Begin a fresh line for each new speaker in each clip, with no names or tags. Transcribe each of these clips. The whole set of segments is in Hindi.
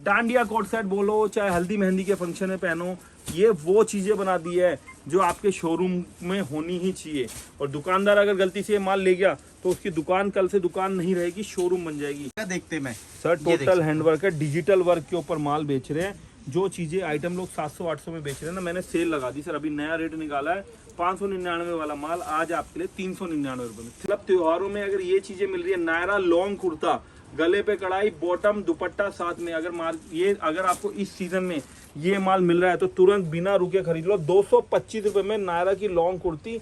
डांडिया कोट सेट बोलो, चाहे हल्दी मेहंदी के फंक्शन में पहनो, ये वो चीजें बना दी है जो आपके शोरूम में होनी ही चाहिए। और दुकानदार अगर गलती से माल ले गया तो उसकी दुकान कल से दुकान नहीं रहेगी, शोरूम बन जाएगी।
क्या देखते मैं
सर टोटल हैंडवर्क है, डिजिटल वर्क के ऊपर माल बेच रहे हैं। जो चीजें आइटम लोग 700-800 में बेच रहे हैं ना, मैंने सेल लगा दी सर, अभी नया रेट निकाला है 599 वाला माल आज आपके लिए 399 रुपए में। मतलब त्योहारों में अगर ये चीजें मिल रही है, नायरा लॉन्ग कुर्ता, गले पे कढ़ाई, बॉटम, दुपट्टा साथ में, अगर आपको इस सीजन में ये माल मिल रहा है तो तुरंत बिना रुके खरीद लो। 225 रुपए में नायरा की लॉन्ग कुर्ती,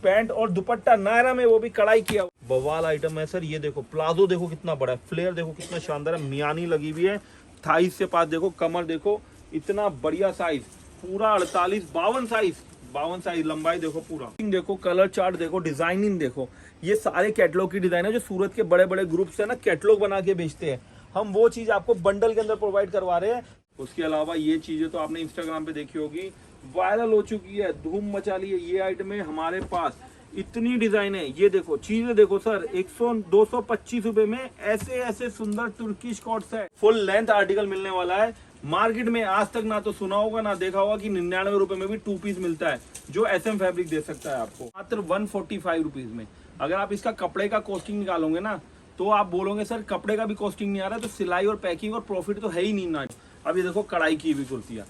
पैंट और दुपट्टा नायरा में, वो भी कढ़ाई किया। बवाल आइटम है सर। ये देखो प्लाजो, देखो कितना बड़ा है, फ्लेयर देखो कितना शानदार है, मियानी लगी हुई है, थाई से पास देखो, कमर देखो, इतना बढ़िया साइज, पूरा 52 साइज लंबाई देखो, पूरा देखो, कलर चार्ट देखो, डिजाइनिंग देखो। ये सारे कैटलॉग की डिजाइन है जो सूरत के बड़े बड़े ग्रुप से ना कैटलॉग बना के बेचते हैं। हम वो चीज आपको बंडल के अंदर प्रोवाइड करवा रहे हैं। उसके अलावा ये चीजें तो आपने इंस्टाग्राम पे देखी होगी, वायरल हो चुकी है, धूम मचा ली है। ये आइटम है हमारे पास, इतनी डिजाइन है। ये देखो चीजें देखो सर, 225 रुपए में ऐसे ऐसे सुंदर तुर्किश कॉट्स है। फुल लेंथ आर्टिकल मिलने वाला है। मार्केट में आज तक ना तो सुना होगा ना देखा होगा कि 99 रुपए में भी 2 पीस मिलता है, जो SM फैब्रिक दे सकता है आपको मात्र 145 रुपीज में। अगर आप इसका कपड़े का कॉस्टिंग निकालोगे ना तो आप बोलोगे सर कपड़े का भी कॉस्टिंग नहीं आ रहा है, तो सिलाई और पैकिंग और प्रॉफिट तो है ही नहीं ना। अब ये देखो कढ़ाई की हुई कुर्तियां,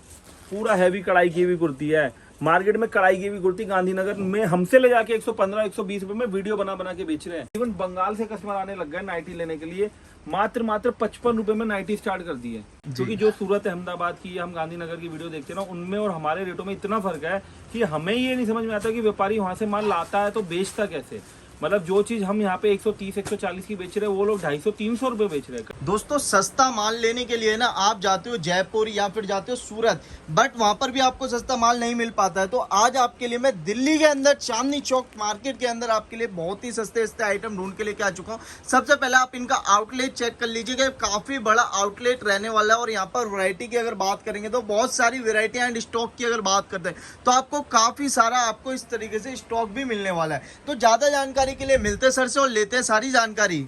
पूरा हैवी कढ़ाई की हुई कुर्ती है। मार्केट में कढ़ाई की हुई कुर्ती गांधीनगर में हमसे ले जाके 115-120 रुपए में वीडियो बना बना के बेच रहे हैं। इवन बंगाल से कस्टमर आने लग गए नाइटी लेने के लिए। मात्र 55 रुपए में नाइटी स्टार्ट कर दी है। क्योंकि जो सूरत अहमदाबाद की, हम गांधीनगर की वीडियो देखते हैं ना, उनमें और हमारे रेटों में इतना फर्क है कि हमें ये नहीं समझ में आता कि व्यापारी वहां से माल लाता है तो बेचता कैसे। मतलब जो चीज हम यहाँ पे 130-140 की बेच रहे हैं, वो लोग 250-300 रुपए बेच रहे हैं।
दोस्तों सस्ता माल लेने के लिए ना आप जाते हो जयपुर या फिर जाते हो सूरत, बट वहां पर भी आपको सस्ता माल नहीं मिल पाता है। तो आज आपके लिए मैं दिल्ली के अंदर चांदनी चौक मार्केट के अंदर आपके लिए बहुत ही सस्ते आइटम ढूंढ के लेके आ चुका हूँ। सबसे पहले आप इनका आउटलेट चेक कर लीजिएगा, काफी बड़ा आउटलेट रहने वाला है। और यहाँ पर वैरायटी की अगर बात करेंगे तो बहुत सारी वेरायटी एंड स्टॉक की अगर बात करते हैं तो आपको काफी सारा आपको इस तरीके से स्टॉक भी मिलने वाला है। तो ज्यादा जानकारी के लिए मिलते सर से और लेते हैं सारी जानकारी।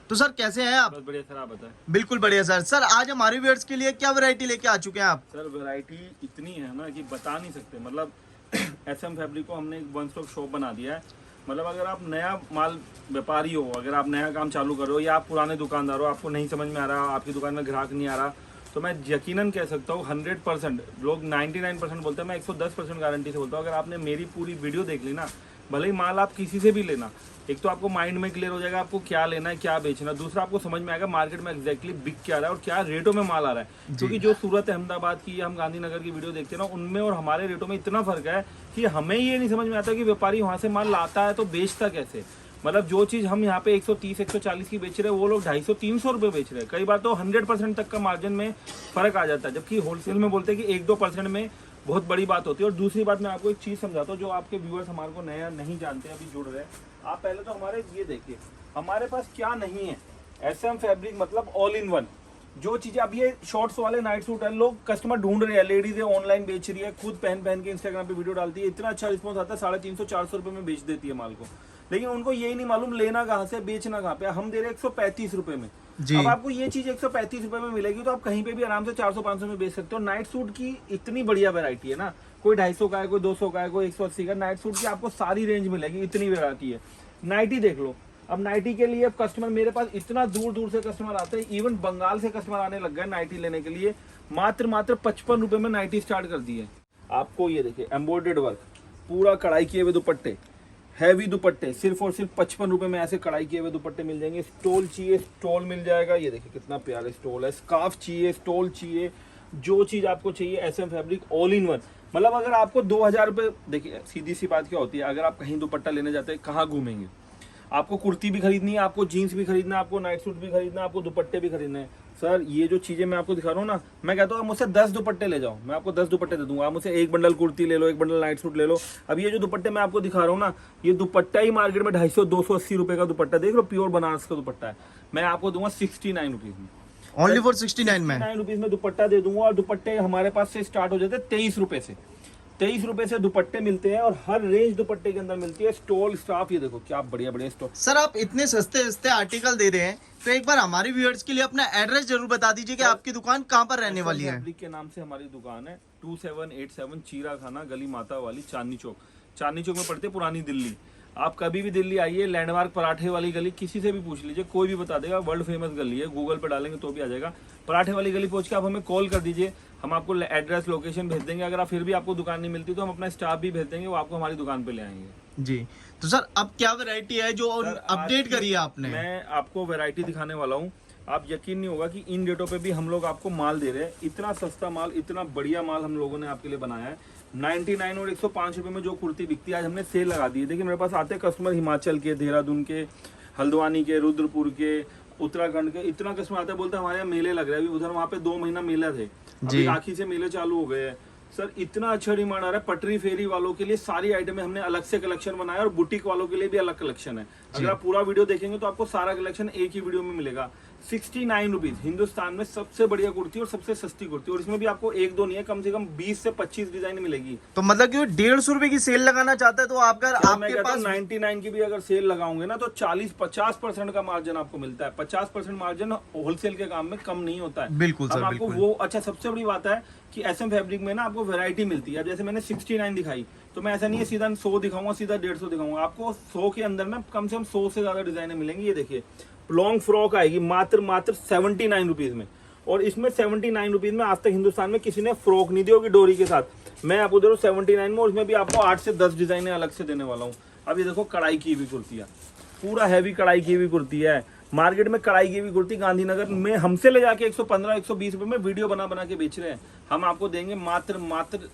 तो सर कैसे हैं आप?
बस बढ़िया सर, आप बताएं।
बिल्कुल बढ़िया सर। सर आज हमारे व्यूअर्स के लिए क्या वैरायटी लेके आ चुके हैं आप?
सर वैरायटी इतनी है ना कि बता नहीं सकते। मतलब SM फैब्रिक को हमने एक वन स्टॉप शॉप बना दिया है। मतलब अगर आप नया माल व्यापारी हो, अगर आप नया काम चालू कर रहे हो, या आप पुराने दुकानदार हो, आपको नहीं समझ में आ रहा, आपकी दुकान में ग्राहक नहीं आ रहा, तो मैं यकीनन कह सकता हूँ 100%, लोग 99% बोलते हैं, मैं 110% गारंटी से बोलता हूँ, अगर आपने मेरी पूरी वीडियो देख ली ना, भले ही माल आप किसी से भी लेना, एक तो आपको माइंड में क्लियर हो जाएगा आपको क्या लेना है, क्या बेचना। दूसरा आपको समझ में आएगा मार्केट में एग्जैक्टली बिक क्या रहा है और क्या रेटों में माल आ रहा है। क्योंकि जो सूरत अहमदाबाद की, हम गांधीनगर की वीडियो देखते हैं ना, उनमें और हमारे रेटों में इतना फर्क है कि हमें ये नहीं समझ में आता कि व्यापारी वहां से माल लाता है तो बेचता कैसे। मतलब जो चीज हम यहाँ पे 130-140 की बेच रहे हैं, वो लोग 250-300 रुपए बेच रहे हैं। कई बार तो 100% तक का मार्जिन में फर्क आ जाता है, जबकि होलसेल में बोलते हैं कि 1-2% में बहुत बड़ी बात होती है। और दूसरी बात मैं आपको एक चीज समझाता हूँ, जो आपके व्यूअर्स हमारे को नया नहीं जानते, अभी जुड़ रहे हैं। आप पहले तो हमारे ये देखिए हमारे पास क्या नहीं है। SM फैब्रिक मतलब ऑल इन वन। जो चीजें अब ये शॉर्ट्स वाले नाइट सूट है, लोग कस्टमर ढूंढ रहे हैं, लेडीज है ऑनलाइन बेच रही है, खुद पहन के इंस्टाग्राम पे वीडियो डालती है, इतना अच्छा रिस्पॉन्स आता है, 350-400 रुपए में बेच देती है माल को। लेकिन उनको यही नहीं मालूम लेना कहाँ से, बेचना कहाँ पे। हम दे रहे हैं 135 रुपए में। अब आपको ये चीज 135 रुपए में मिलेगी तो आप कहीं पे भी आराम से 400-500 में बेच सकते हो। नाइट सूट की इतनी बढ़िया वैरायटी है ना, कोई 250 का है, कोई 200 का है, कोई 180 का। नाइट सूट की आपको सारी रेंज मिलेगी, इतनी वैरायटी है। नाइटी देख लो, अब नाइटी के लिए अब कस्टमर मेरे पास इतना दूर दूर से कस्टमर आते हैं, इवन बंगाल से कस्टमर आने लग गए नाइटी लेने के लिए। मात्र 55 रुपए में नाइटी स्टार्ट कर दी है। आपको ये देखिए एम्ब्रॉयडर्ड वर्क, पूरा कढ़ाई किए हुए दुपट्टे, हैवी दुपट्टे, सिर्फ और सिर्फ 55 रुपए में ऐसे कढ़ाई किए हुए दुपट्टे मिल जाएंगे। स्टोल चाहिए, स्टोल मिल जाएगा। ये देखिए कितना प्यारा स्टोल है। स्कार्फ चाहिए, स्टोल चाहिए, जो चीज आपको चाहिए SM fabric all in one. मतलब अगर आपको 2000 रुपए, देखिए सीधी सी बात क्या होती है, अगर आप कहीं दुपट्टा लेने जाते हैं, कहाँ घूमेंगे? आपको कुर्ती भी खरीदनी है, आपको जीन्स भी खरीदना है, आपको नाइट सूट भी खरीदना है, आपको दुपट्टे भी खरीदने हैं। सर ये जो चीजें मैं आपको दिखा रहा हूँ ना, मैं कहता हूँ मुझसे 10 दुपट्टे ले जाओ, मैं आपको 10 दुपट्टे दे दूंगा। आप मुझसे एक बंडल कुर्ती ले लो, एक बंडल नाइट सूट ले लो। अब ये जो दुपट्टे मैं आपको दिखा रहा हूँ ना, ये दुपट्टा ही मार्केट में 250-280 रुपए का दुपट्टा, देख लो प्योर बनारस का दुपट्टा है। मैं आपको दूंगा 69 रुपीज में,
ओनली फॉर 69 में।
69 रुपीज में दुपट्टा दे दूंगा। और दुपट्टे हमारे पास से स्टार्ट हो जाते हैं 23 रुपए से। 23 रुपए से दुपट्टे मिलते हैं और हर रेंज दुपट्टे के अंदर मिलती है। स्टॉल स्टाफ ये देखो क्या बढ़िया बढ़िया स्टॉल।
सर आप इतने सस्ते सस्ते आर्टिकल दे रहे हैं तो एक बार हमारे व्यूअर्स के लिए अपना एड्रेस जरूर बता दीजिए कि आपकी दुकान कहाँ पर रहने वाली है।
फैब्रिक के नाम से हमारी दुकान है, 2787 चीरा खाना गली माता वाली, चांदनी चौक। चांदनी चौक में पड़ती है पुरानी दिल्ली। आप कभी भी दिल्ली आइए, लैंडमार्क पराठे वाली गली, किसी से भी पूछ लीजिए, कोई भी बता देगा। वर्ल्ड फेमस गली है, गूगल पे डालेंगे तो भी आ जाएगा। पराठे वाली गली पहुंच के आप हमें कॉल कर दीजिए, हम आपको एड्रेस लोकेशन भेज देंगे। अगर आप फिर भी आपको दुकान नहीं मिलती तो हम अपना स्टाफ भी भेज देंगे, वो आपको हमारी दुकान पे ले आएंगे।
जी तो सर अब क्या वैरायटी है जो अपडेट करी है आपने?
मैं आपको वैरायटी दिखाने वाला हूँ। आप यकीन नहीं होगा कि इन डेटों पे भी हम लोग आपको माल दे रहे हैं। इतना सस्ता माल, इतना बढ़िया माल हम लोगों ने आपके लिए बनाया है। 99 और 105 रुपए में जो कुर्ती बिकती है, आज हमने सेल लगा दी है। देखिए मेरे पास आते हैं कस्टमर हिमाचल के, देहरादून के, हल्द्वानी के, रुद्रपुर के, उत्तराखंड के। इतना कस्टमर आता है, बोलते हैं हमारे यहाँ मेले लग रहे हैं। अभी उधर वहाँ पे 2 महीना मेला थे, अभी राखी से मेले चालू हो गए हैं। सर इतना अच्छा डिमांड आ रहा है। पटरी फेरी वालों के लिए सारी आइटमें हमने अलग से कलेक्शन बनाया और बुटीक वालों के लिए भी अलग कलेक्शन है। अगर आप पूरा वीडियो देखेंगे तो आपको सारा कलेक्शन एक ही वीडियो में मिलेगा। 69 रुपीज, हिंदुस्तान में सबसे बढ़िया कुर्ती और सबसे सस्ती कुर्ती। और इसमें भी आपको एक दो नहीं है, कम से कम 20 से 25 डिजाइन मिलेगी।
तो मतलब कि 150 रुपए की सेल लगाना चाहता है तो आपका आपके पास
99 की भी अगर सेल लगाओगे ना तो 40-50% का मार्जिन आपको मिलता है। 50% मार्जिन होलसेल के काम में कम नहीं होता है।
बिल्कुल सर,
आपको वो अच्छा। सबसे बड़ी बात है कि एसएम फैब्रिक में ना आपको वैरायटी मिलती है। अब जैसे मैंने 69 दिखाई, तो मैं ऐसा नहीं है सीधा 100 दिखाऊंगा, सीधा 150 दिखाऊंगा। आपको 100 के अंदर में कम से कम 100 से ज्यादा डिजाइने मिलेंगी। ये देखिए लॉन्ग फ्रॉक आएगी मात्र 79 रुपीज में। और इसमें 79 रुपीज में आज तक हिंदुस्तान में किसी ने फ्रॉक नहीं दी होगी डोरी के साथ। मैं आपको दे रहा हूँ 79 में, और इसमें भी आपको 8 से 10 डिजाइने अलग से देने वाला हूँ। अब ये देखो कढ़ाई की हुई कुर्तियां, पूरा हैवी कढ़ाई की हुई कुर्ती है। मार्केट में कढ़ाई की हुई कुर्ती गांधीनगर में हमसे ले जाके 115-120 रुपए में वीडियो बना के बेच रहे हैं। हम आपको देंगे मात्र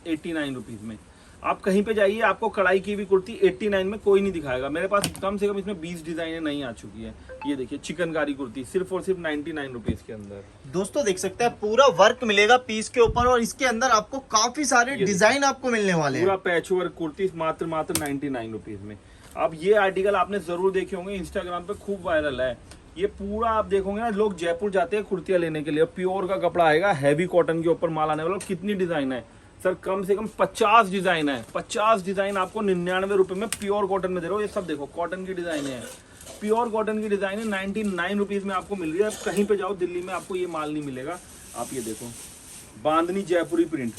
89 रुपीज में। आप कहीं पे जाइए, आपको कढ़ाई की हुई कुर्ती 89 में कोई नहीं दिखाएगा। मेरे पास कम से कम इसमें 20 डिजाइनें नहीं आ चुकी है। ये देखिए चिकनकारी कुर्ती सिर्फ और सिर्फ 99 रुपीज के अंदर।
दोस्तों देख सकते हैं पूरा वर्क मिलेगा पीस के ऊपर, और इसके अंदर आपको काफी सारे डिजाइन आपको मिलने वाले हैं।
पूरा पैच वर्क कुर्ती मात्र 99 रुपीज में। अब ये आर्टिकल आपने जरूर देखे होंगे, इंस्टाग्राम पे खूब वायरल है। ये पूरा आप देखोगे ना, लोग जयपुर जाते हैं कुर्तियां लेने के लिए। प्योर का कपड़ा आएगा, हैवी कॉटन के ऊपर माल आने वाला। कितनी डिजाइन है सर, कम से कम 50 डिजाइन है। 50 डिजाइन आपको 99 रुपए में प्योर कॉटन में दे रहा हूँ। ये सब देखो कॉटन की डिजाइन है, प्योर कॉटन की डिजाइन है। 99 रुपीज में आपको मिल रही है। कहीं पे जाओ दिल्ली में आपको ये माल नहीं मिलेगा। आप ये देखो बांधनी जयपुरी प्रिंट।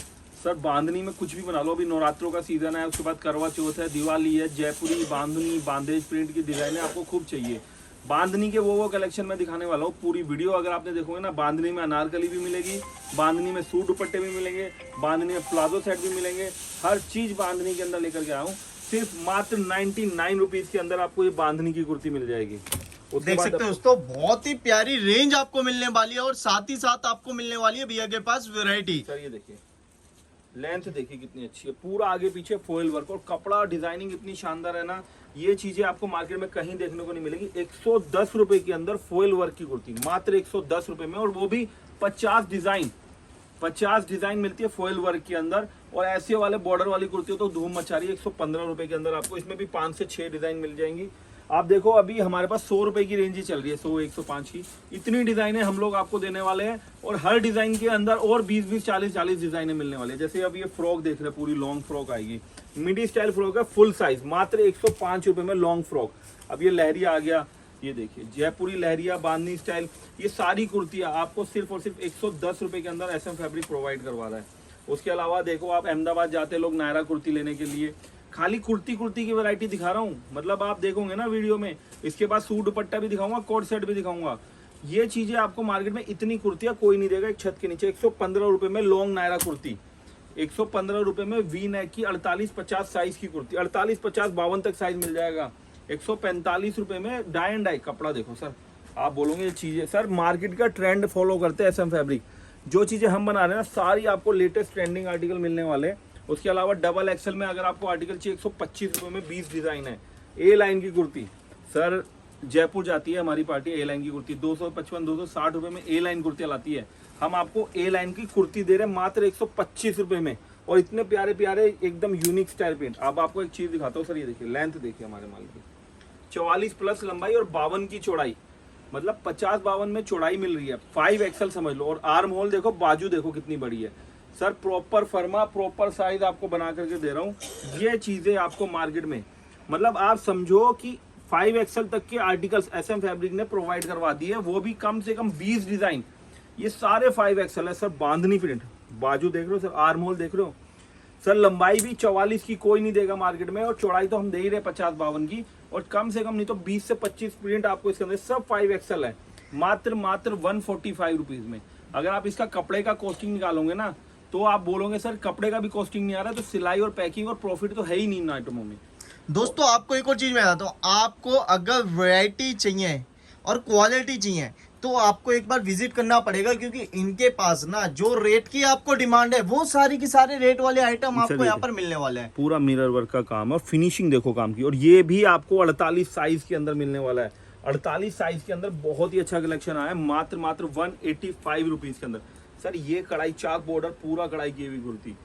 सर बांधनी में कुछ भी बना लो, अभी नवरात्रों का सीजन है, उसके बाद करवा चौथ है, दिवाली है। जयपुरी, बांधनी, बांदेज प्रिंट की डिजाइने आपको खूब चाहिए। बांधनी के वो कलेक्शन में दिखाने वाला हूँ। पूरी वीडियो अगर आपने देखोगे ना, बांधनी में अनारकली भी मिलेगी, बांधनी में सूट दुपट्टे भी मिलेंगे, बांधनी में प्लाजो सेट भी मिलेंगे। हर चीज बांधनी के अंदर लेकर के आया हूँ। सिर्फ मात्र 99 रुपीज के अंदर आपको ये बांधनी की कुर्ती मिल जाएगी।
देख सकते हो दोस्तों, बहुत ही प्यारी रेंज आपको मिलने वाली है, और साथ ही साथ आपको मिलने वाली है भैया के पास वैरायटी।
सर ये देखिए लेंथ देखिए कितनी अच्छी है, पूरा आगे पीछे फॉइल वर्क, और कपड़ा डिजाइनिंग इतनी शानदार है ना। ये चीजें आपको मार्केट में कहीं देखने को नहीं मिलेगी। 110 रुपए के अंदर फॉइल वर्क की कुर्ती, मात्र 110 रुपए में, और वो भी 50 डिजाइन मिलती है फॉइल वर्क के अंदर। और ऐसे वाले बॉर्डर वाली कुर्ती तो धूम मचा रही है। 115 रुपए के अंदर आपको इसमें भी 5 से 6 डिजाइन मिल जाएंगी। आप देखो अभी हमारे पास 100 रुपए की रेंज ही चल रही है, 100-105 की। इतनी डिजाइनें हम लोग आपको देने वाले हैं, और हर डिजाइन के अंदर और 20-20, 40-40 डिजाइनें मिलने वाली है। जैसे अब ये फ्रॉक देख रहे हैं, पूरी लॉन्ग फ्रॉक आएगी, मिडी स्टाइल फ्रॉक है, फुल साइज, मात्र 105 रुपए में लॉन्ग फ्रॉक। अब ये लहरिया आ गया, ये देखिए जयपुरी लहरिया, बांधनी स्टाइल, ये सारी कुर्तियां आपको सिर्फ और सिर्फ 110 रुपए के अंदर एसएम फैब्रिक प्रोवाइड करवा रहा है। उसके अलावा देखो आप अहमदाबाद जाते लोग नायरा कुर्ती लेने के लिए, खाली कुर्ती की वैरायटी दिखा रहा हूँ। मतलब आप देखोगे ना वीडियो में, इसके बाद सूट दुपट्टा भी दिखाऊंगा, कोट सेट भी दिखाऊंगा। ये चीजें आपको मार्केट में इतनी कुर्तियां कोई नहीं देगा एक छत के नीचे। 115 रुपए में लॉन्ग नायरा कुर्ती, 115 रुपए में वी नेक की 48-50 साइज की कुर्ती, 48-50-52 तक साइज मिल जाएगा। 145 रुपए में डाई एंड डाई कपड़ा। देखो सर, आप बोलोगे ये चीजें, सर मार्केट का ट्रेंड फॉलो करते हैं एसएम फैब्रिक। जो चीजें हम बना रहे हैं ना, सारी आपको लेटेस्ट ट्रेंडिंग आर्टिकल मिलने वाले हैं। उसके अलावा डबल एक्सल में अगर आपको आर्टिकल चाहिए, 125 रुपए में 20 डिजाइन है। ए लाइन की कुर्ती, सर जयपुर जाती है हमारी पार्टी, ए लाइन की कुर्ती 255-260 रुपए में ए लाइन कुर्तियां लाती है। हम आपको ए लाइन की कुर्ती दे रहे हैं मात्र 125 रुपए में, और इतने प्यारे प्यारे एकदम यूनिक स्टाइल प्रिंट। अब आपको एक चीज दिखाता हूँ सर, ये देखिए लेंथ देखिए हमारे माल की, 44+ लंबाई और 52 की चौड़ाई, मतलब 50-52 में चौड़ाई मिल रही है। 5 एक्सल समझ लो, और आर्म होल देखो, बाजू देखो कितनी बड़ी है। सर प्रॉपर फर्मा, प्रॉपर साइज आपको बना करके दे रहा हूँ। ये चीजें आपको मार्केट में, मतलब आप समझो कि 5XL तक के आर्टिकल्स SM फैब्रिक ने प्रोवाइड करवा दिए, वो भी कम से कम 20 डिजाइन। ये सारे 5XL है सर। बांधनी प्रिंट, बाजू देख रहे हो सर, आर्म होल देख रहे हो सर, लंबाई भी 44 की कोई नहीं देगा मार्केट में, और चौड़ाई तो हम दे ही रहे 50-52 की, और कम से कम नहीं तो 20 से 25 प्रिंट आपको इसके अंदर, सब 5XL है। मात्र 145 रुपीज में। अगर आप इसका कपड़े का कॉस्टिंग निकालोगे ना, तो आप बोलोगे सर कपड़े का भी कॉस्टिंग नहीं आ रहा, तो सिलाई और पैकिंग और प्रॉफिट तो है ही नहीं इन आइटमों में।
दोस्तों आपको एक और चीज मैं बताता हूँ, आपको अगर वैरायटी चाहिए और क्वालिटी चाहिए तो आपको एक बार विजिट करना पड़ेगा, क्योंकि इनके पास ना जो रेट की आपको डिमांड है वो सारी की सारे रेट वाले आइटम आपको यहाँ पर मिलने वाले हैं।
पूरा मिरर वर्क का काम है और फिनिशिंग देखो काम की, और ये भी आपको 48 साइज के अंदर मिलने वाला है। 48 साइज के अंदर बहुत ही अच्छा कलेक्शन आया है, मात्र 185 रुपीज के अंदर। सर ये कढ़ाई चाक बॉर्डर पूरा कढ़ाई की हुई कुर्ती,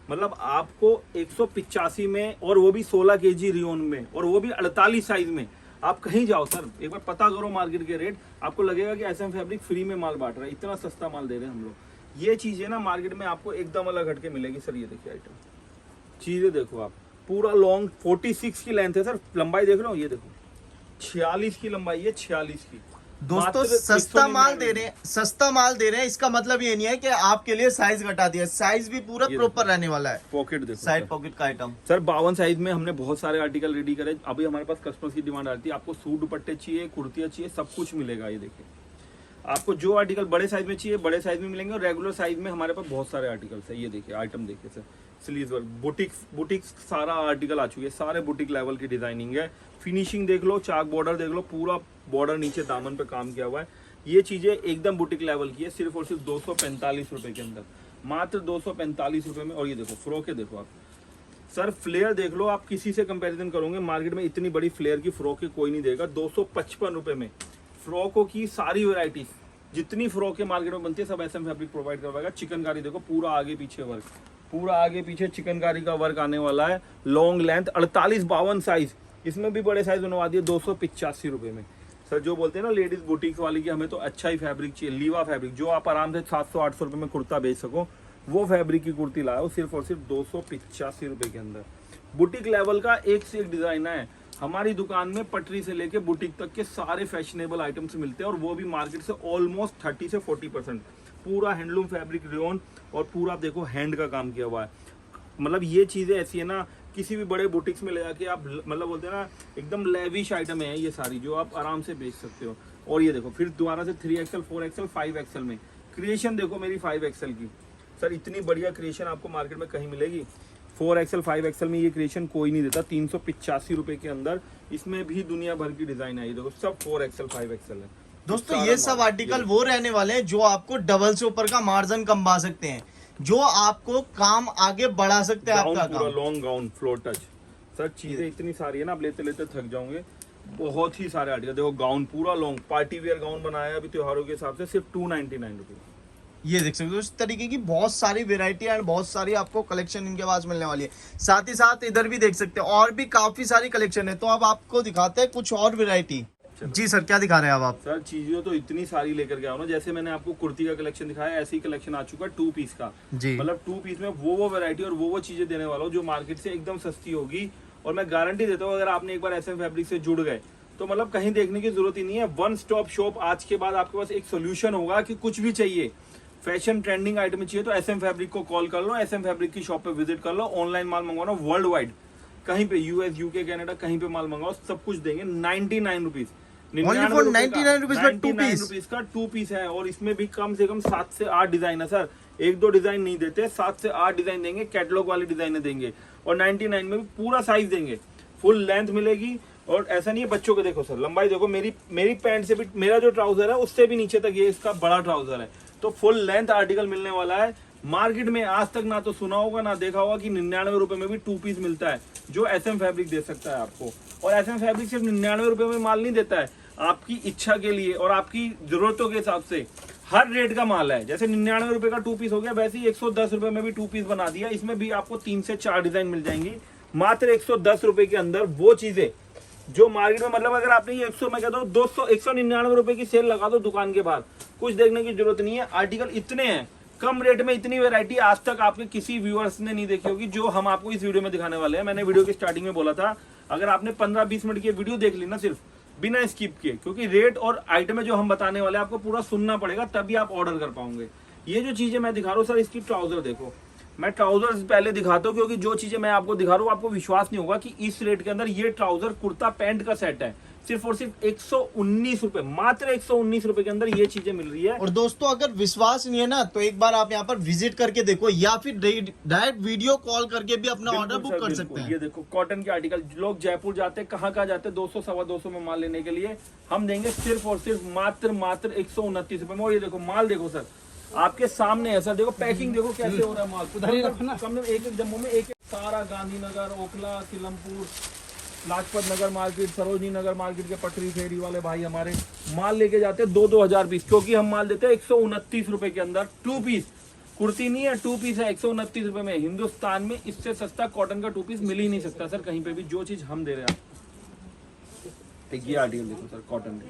मतलब आपको 185 में, और वो भी 16 kg रियोन में, और वो भी 48 साइज में। आप कहीं जाओ सर, एक बार पता करो मार्केट के रेट, आपको लगेगा कि SM फैब्रिक फ्री में माल बांट रहा है, इतना सस्ता माल दे रहे हैं हम लोग। ये चीजें ना मार्केट में आपको एकदम अलग हटके मिलेगी सर। ये देखिए आइटम, चीजें देखो आप, पूरा लॉन्ग 46 की लेंथ है सर, लंबाई देख रहे हो, ये देखो 46 की लंबाई है, 46 की।
दोस्तों सस्ता माल दे रहे हैं, सस्ता माल दे रहे हैं, इसका मतलब ये नहीं है कि आपके लिए साइज घटा दिया, साइज भी पूरा प्रॉपर रहने वाला है।
पॉकेट देखो,
साइड पॉकेट का आइटम
सर 52 साइज में हमने बहुत सारे आर्टिकल रेडी करे। अभी हमारे पास कस्टमर्स की डिमांड आती है, आपको सूट दुपट्टे चाहिए, कुर्तियां चाहिए, सब कुछ मिलेगा। ये देखिए आपको जो आर्टिकल बड़े साइज में चाहिए बड़े साइज में मिलेंगे, और रेगुलर साइज में हमारे पास बहुत सारे आर्टिकल्स है। ये देखिए आइटम देखिए सर, स्लीव्स वर्क, बुटीक सारा आर्टिकल आ चुके हैं, सारे बुटीक लेवल की डिजाइनिंग है। फिनिशिंग देख लो, चाक बॉर्डर देख लो, पूरा बॉर्डर नीचे दामन पे काम किया हुआ है। ये चीजें एकदम बुटीक लेवल की है, सिर्फ और सिर्फ 245 रुपए के अंदर, मात्र 245 रुपए में। और ये देखो फ्रॉके देखो आप सर, फ्लेयर देख लो आप, किसी से कंपैरिजन करोगे मार्केट में इतनी बड़ी फ्लेयर की फ्रॉक कोई नहीं देगा। 255 रुपए में फ्रॉकों की सारी वेराइटी, जितनी फ्रॉक मार्केट में बनती है सब SM फैब्रिक प्रोवाइड करवाएगा। चिकनकारी देखो, पूरा आगे पीछे वर्क, पूरा आगे पीछे चिकनकारी का वर्क आने वाला है। लॉन्ग लेंथ 48-52 साइज, इसमें भी बड़े साइज बनवा दिए 285 रुपए में। सर जो बोलते हैं ना लेडीज बुटीक वाली की हमें तो अच्छा ही फैब्रिक चाहिए, लीवा फैब्रिक, जो आप आराम से 700-800 रुपए में कुर्ता बेच सको, वो फैब्रिक की कुर्ती लाओ सिर्फ और सिर्फ 285 रुपए के अंदर। बुटीक लेवल का एक से एक डिजाइन है। हमारी दुकान में पटरी से लेके बुटीक तक के सारे फैशनेबल आइटम्स मिलते हैं, और वो भी मार्केट से ऑलमोस्ट 30 से 40%। पूरा हैंडलूम फैब्रिक रेयन, और पूरा देखो हैंड का काम किया हुआ है। मतलब ये चीजें ऐसी है ना, किसी भी बड़े बुटीक्स में ले जाके आप, मतलब बोलते हैं ना एकदम लेविश आइटम है ये सारी, जो आप आराम से बेच सकते हो। और ये देखो फिर दोबारा से 3XL 4XL 5XL में क्रिएशन देखो मेरी 5XL की। सर इतनी बढ़िया क्रिएशन आपको मार्केट में कहीं मिलेगी? 4XL 5XL में ये क्रिएशन कोई नहीं देता। 385 रुपए के अंदर इसमें भी दुनिया भर की डिजाइन है। ये देखो सब 4XL 5XL है
दोस्तों। ये सब आर्टिकल वो रहने वाले हैं जो आपको डबल से ऊपर का मार्जिन कमा सकते हैं, जो आपको काम आगे बढ़ा सकते हैं आपका काम।
Long gown floor touch. Sir चीजें इतनी सारी है ना, आप लेते लेते थक जाओगे। बहुत ही सारे आर्टिकल देखो, गाउन पूरा लॉन्ग पार्टी वेयर गाउन बनाया अभी त्योहारों के हिसाब से, सिर्फ 299 रुपीज।
ये देख सकते हो इस तरीके की बहुत सारी वेरायटी एंड बहुत सारी आपको कलेक्शन इनके पास मिलने वाली है। साथ ही साथ इधर भी देख सकते हैं और भी काफी सारी कलेक्शन है, तो अब आपको दिखाते हैं कुछ और वेरायटी। जी सर, क्या दिखा रहे हैं अब आप?
सर चीजें तो इतनी सारी लेकर के आओ ना, जैसे मैंने आपको कुर्ती का कलेक्शन दिखाया, ऐसे ही कलेक्शन आ चुका है 2 पीस का
जी।
मतलब 2 पीस में वो वैरायटी और वो चीजें देने वाला हूँ जो मार्केट से एकदम सस्ती होगी। और मैं गारंटी देता हूँ अगर आपने एक बार SM फैब्रिक से जुड़ गए तो मतलब कहीं देखने की जरूरत ही नहीं है। वन स्टॉप शॉप आज के बाद आपके पास एक सोल्यूशन होगा कि कुछ भी चाहिए, फैशन ट्रेंडिंग आइटम चाहिए तो SM फैब्रिक को कॉल कर लो, SM फैब्रिक की शॉप पे विजिट कर लो। ऑनलाइन माल मंगवाना वर्ल्ड वाइड, कहीं पे US UK कनाडा कहीं पे माल मंगाओ, सब कुछ देंगे 99 रुपीज।
99 रुपीज में 2
पीस का 2 पीस है। और इसमें भी कम से कम 7 से 8 डिजाइन है सर, 1-2 डिजाइन नहीं देते, 7 से 8 डिजाइन देंगे, कैटलॉग वाली डिजाइन देंगे। और 99 में भी पूरा साइज देंगे, फुल लेंथ मिलेगी। और ऐसा नहीं है, बच्चों को देखो सर, लंबाई देखो, मेरी पैंट से भी, मेरा जो ट्राउजर है उससे भी नीचे तक ये इसका बड़ा ट्राउजर है। तो फुल लेंथ आर्टिकल मिलने वाला है। मार्केट में आज तक ना तो सुना होगा ना देखा होगा कि 99 रुपए में भी 2 पीस मिलता है, जो SM फैब्रिक दे सकता है आपको। और SM फैब्रिक सिर्फ 99 रुपए में माल नहीं देता है, आपकी इच्छा के लिए और आपकी जरूरतों के हिसाब से हर रेट का माल है। जैसे 99 रुपए का 2 पीस हो गया, वैसे ही 110 रुपए में भी 2 पीस बना दिया। इसमें भी आपको 3 से 4 डिजाइन मिल जाएंगी मात्र 110 रुपए के अंदर। वो चीजें जो मार्केट में, मतलब अगर आपने ये 100 में कह दो 200 199 रुपए की सेल लगा दो दुकान के बाहर, कुछ देखने की जरूरत नहीं है। आर्टिकल इतने हैं, कम रेट में इतनी वैरायटी आज तक आपके किसी व्यूअर्स ने नहीं देखी होगी जो हम आपको इस वीडियो में दिखाने वाले हैं। मैंने वीडियो की स्टार्टिंग में बोला था, अगर आपने 15-20 मिनट की वीडियो देख ली ना सिर्फ बिना स्किप किए, क्योंकि रेट और आइटम जो हम बताने वाले हैं आपको पूरा सुनना पड़ेगा, तभी आप ऑर्डर कर पाओगे। ये जो चीजें मैं दिखा रहा हूँ सर, इसकी ट्राउजर देखो, मैं ट्राउजर्स पहले दिखाता हूँ, क्योंकि जो चीजें मैं आपको दिखा रहा हूँ आपको विश्वास नहीं होगा कि इस रेट के अंदर ये ट्राउजर कुर्ता पैंट का सेट है सिर्फ और सिर्फ 119 रुपए, मात्र 119 रुपए के अंदर ये चीजें मिल रही है।
और दोस्तों अगर विश्वास नहीं है ना तो एक बार आप यहाँ पर विजिट करके देखो, या फिर डायरेक्ट वीडियो कॉल करके भी अपना ऑर्डर बुक कर सकते हैं।
ये देखो कॉटन के आर्टिकल, लोग जयपुर जाते हैं, कहाँ जाते हैं 200-225 में माल लेने के लिए, हम देंगे सिर्फ और सिर्फ मात्र 129 रुपए में। और ये देखो माल देखो सर, आपके सामने है सर, देखो पैकिंग देखो कैसे हो रहा है माल, एक जम्मू में एक सारा गांधीनगर, ओखला, सिलमपुर, लाजपत नगर मार्केट, सरोजनी नगर मार्केट के पटरी फेरी वाले भाई हमारे माल लेके जाते हैं 2-2 पीस, क्योंकि हम माल देते हैं 129 रुपए के अंदर। 2 पीस कुर्ती नहीं है, 2 पीस है 129 रुपए में। हिंदुस्तान में इससे सस्ता कॉटन का 2 पीस मिल ही नहीं सकता सर कहीं पे भी, जो चीज हम दे रहे हैं आपको। ये आर्टिकल देखो सर कॉटन के,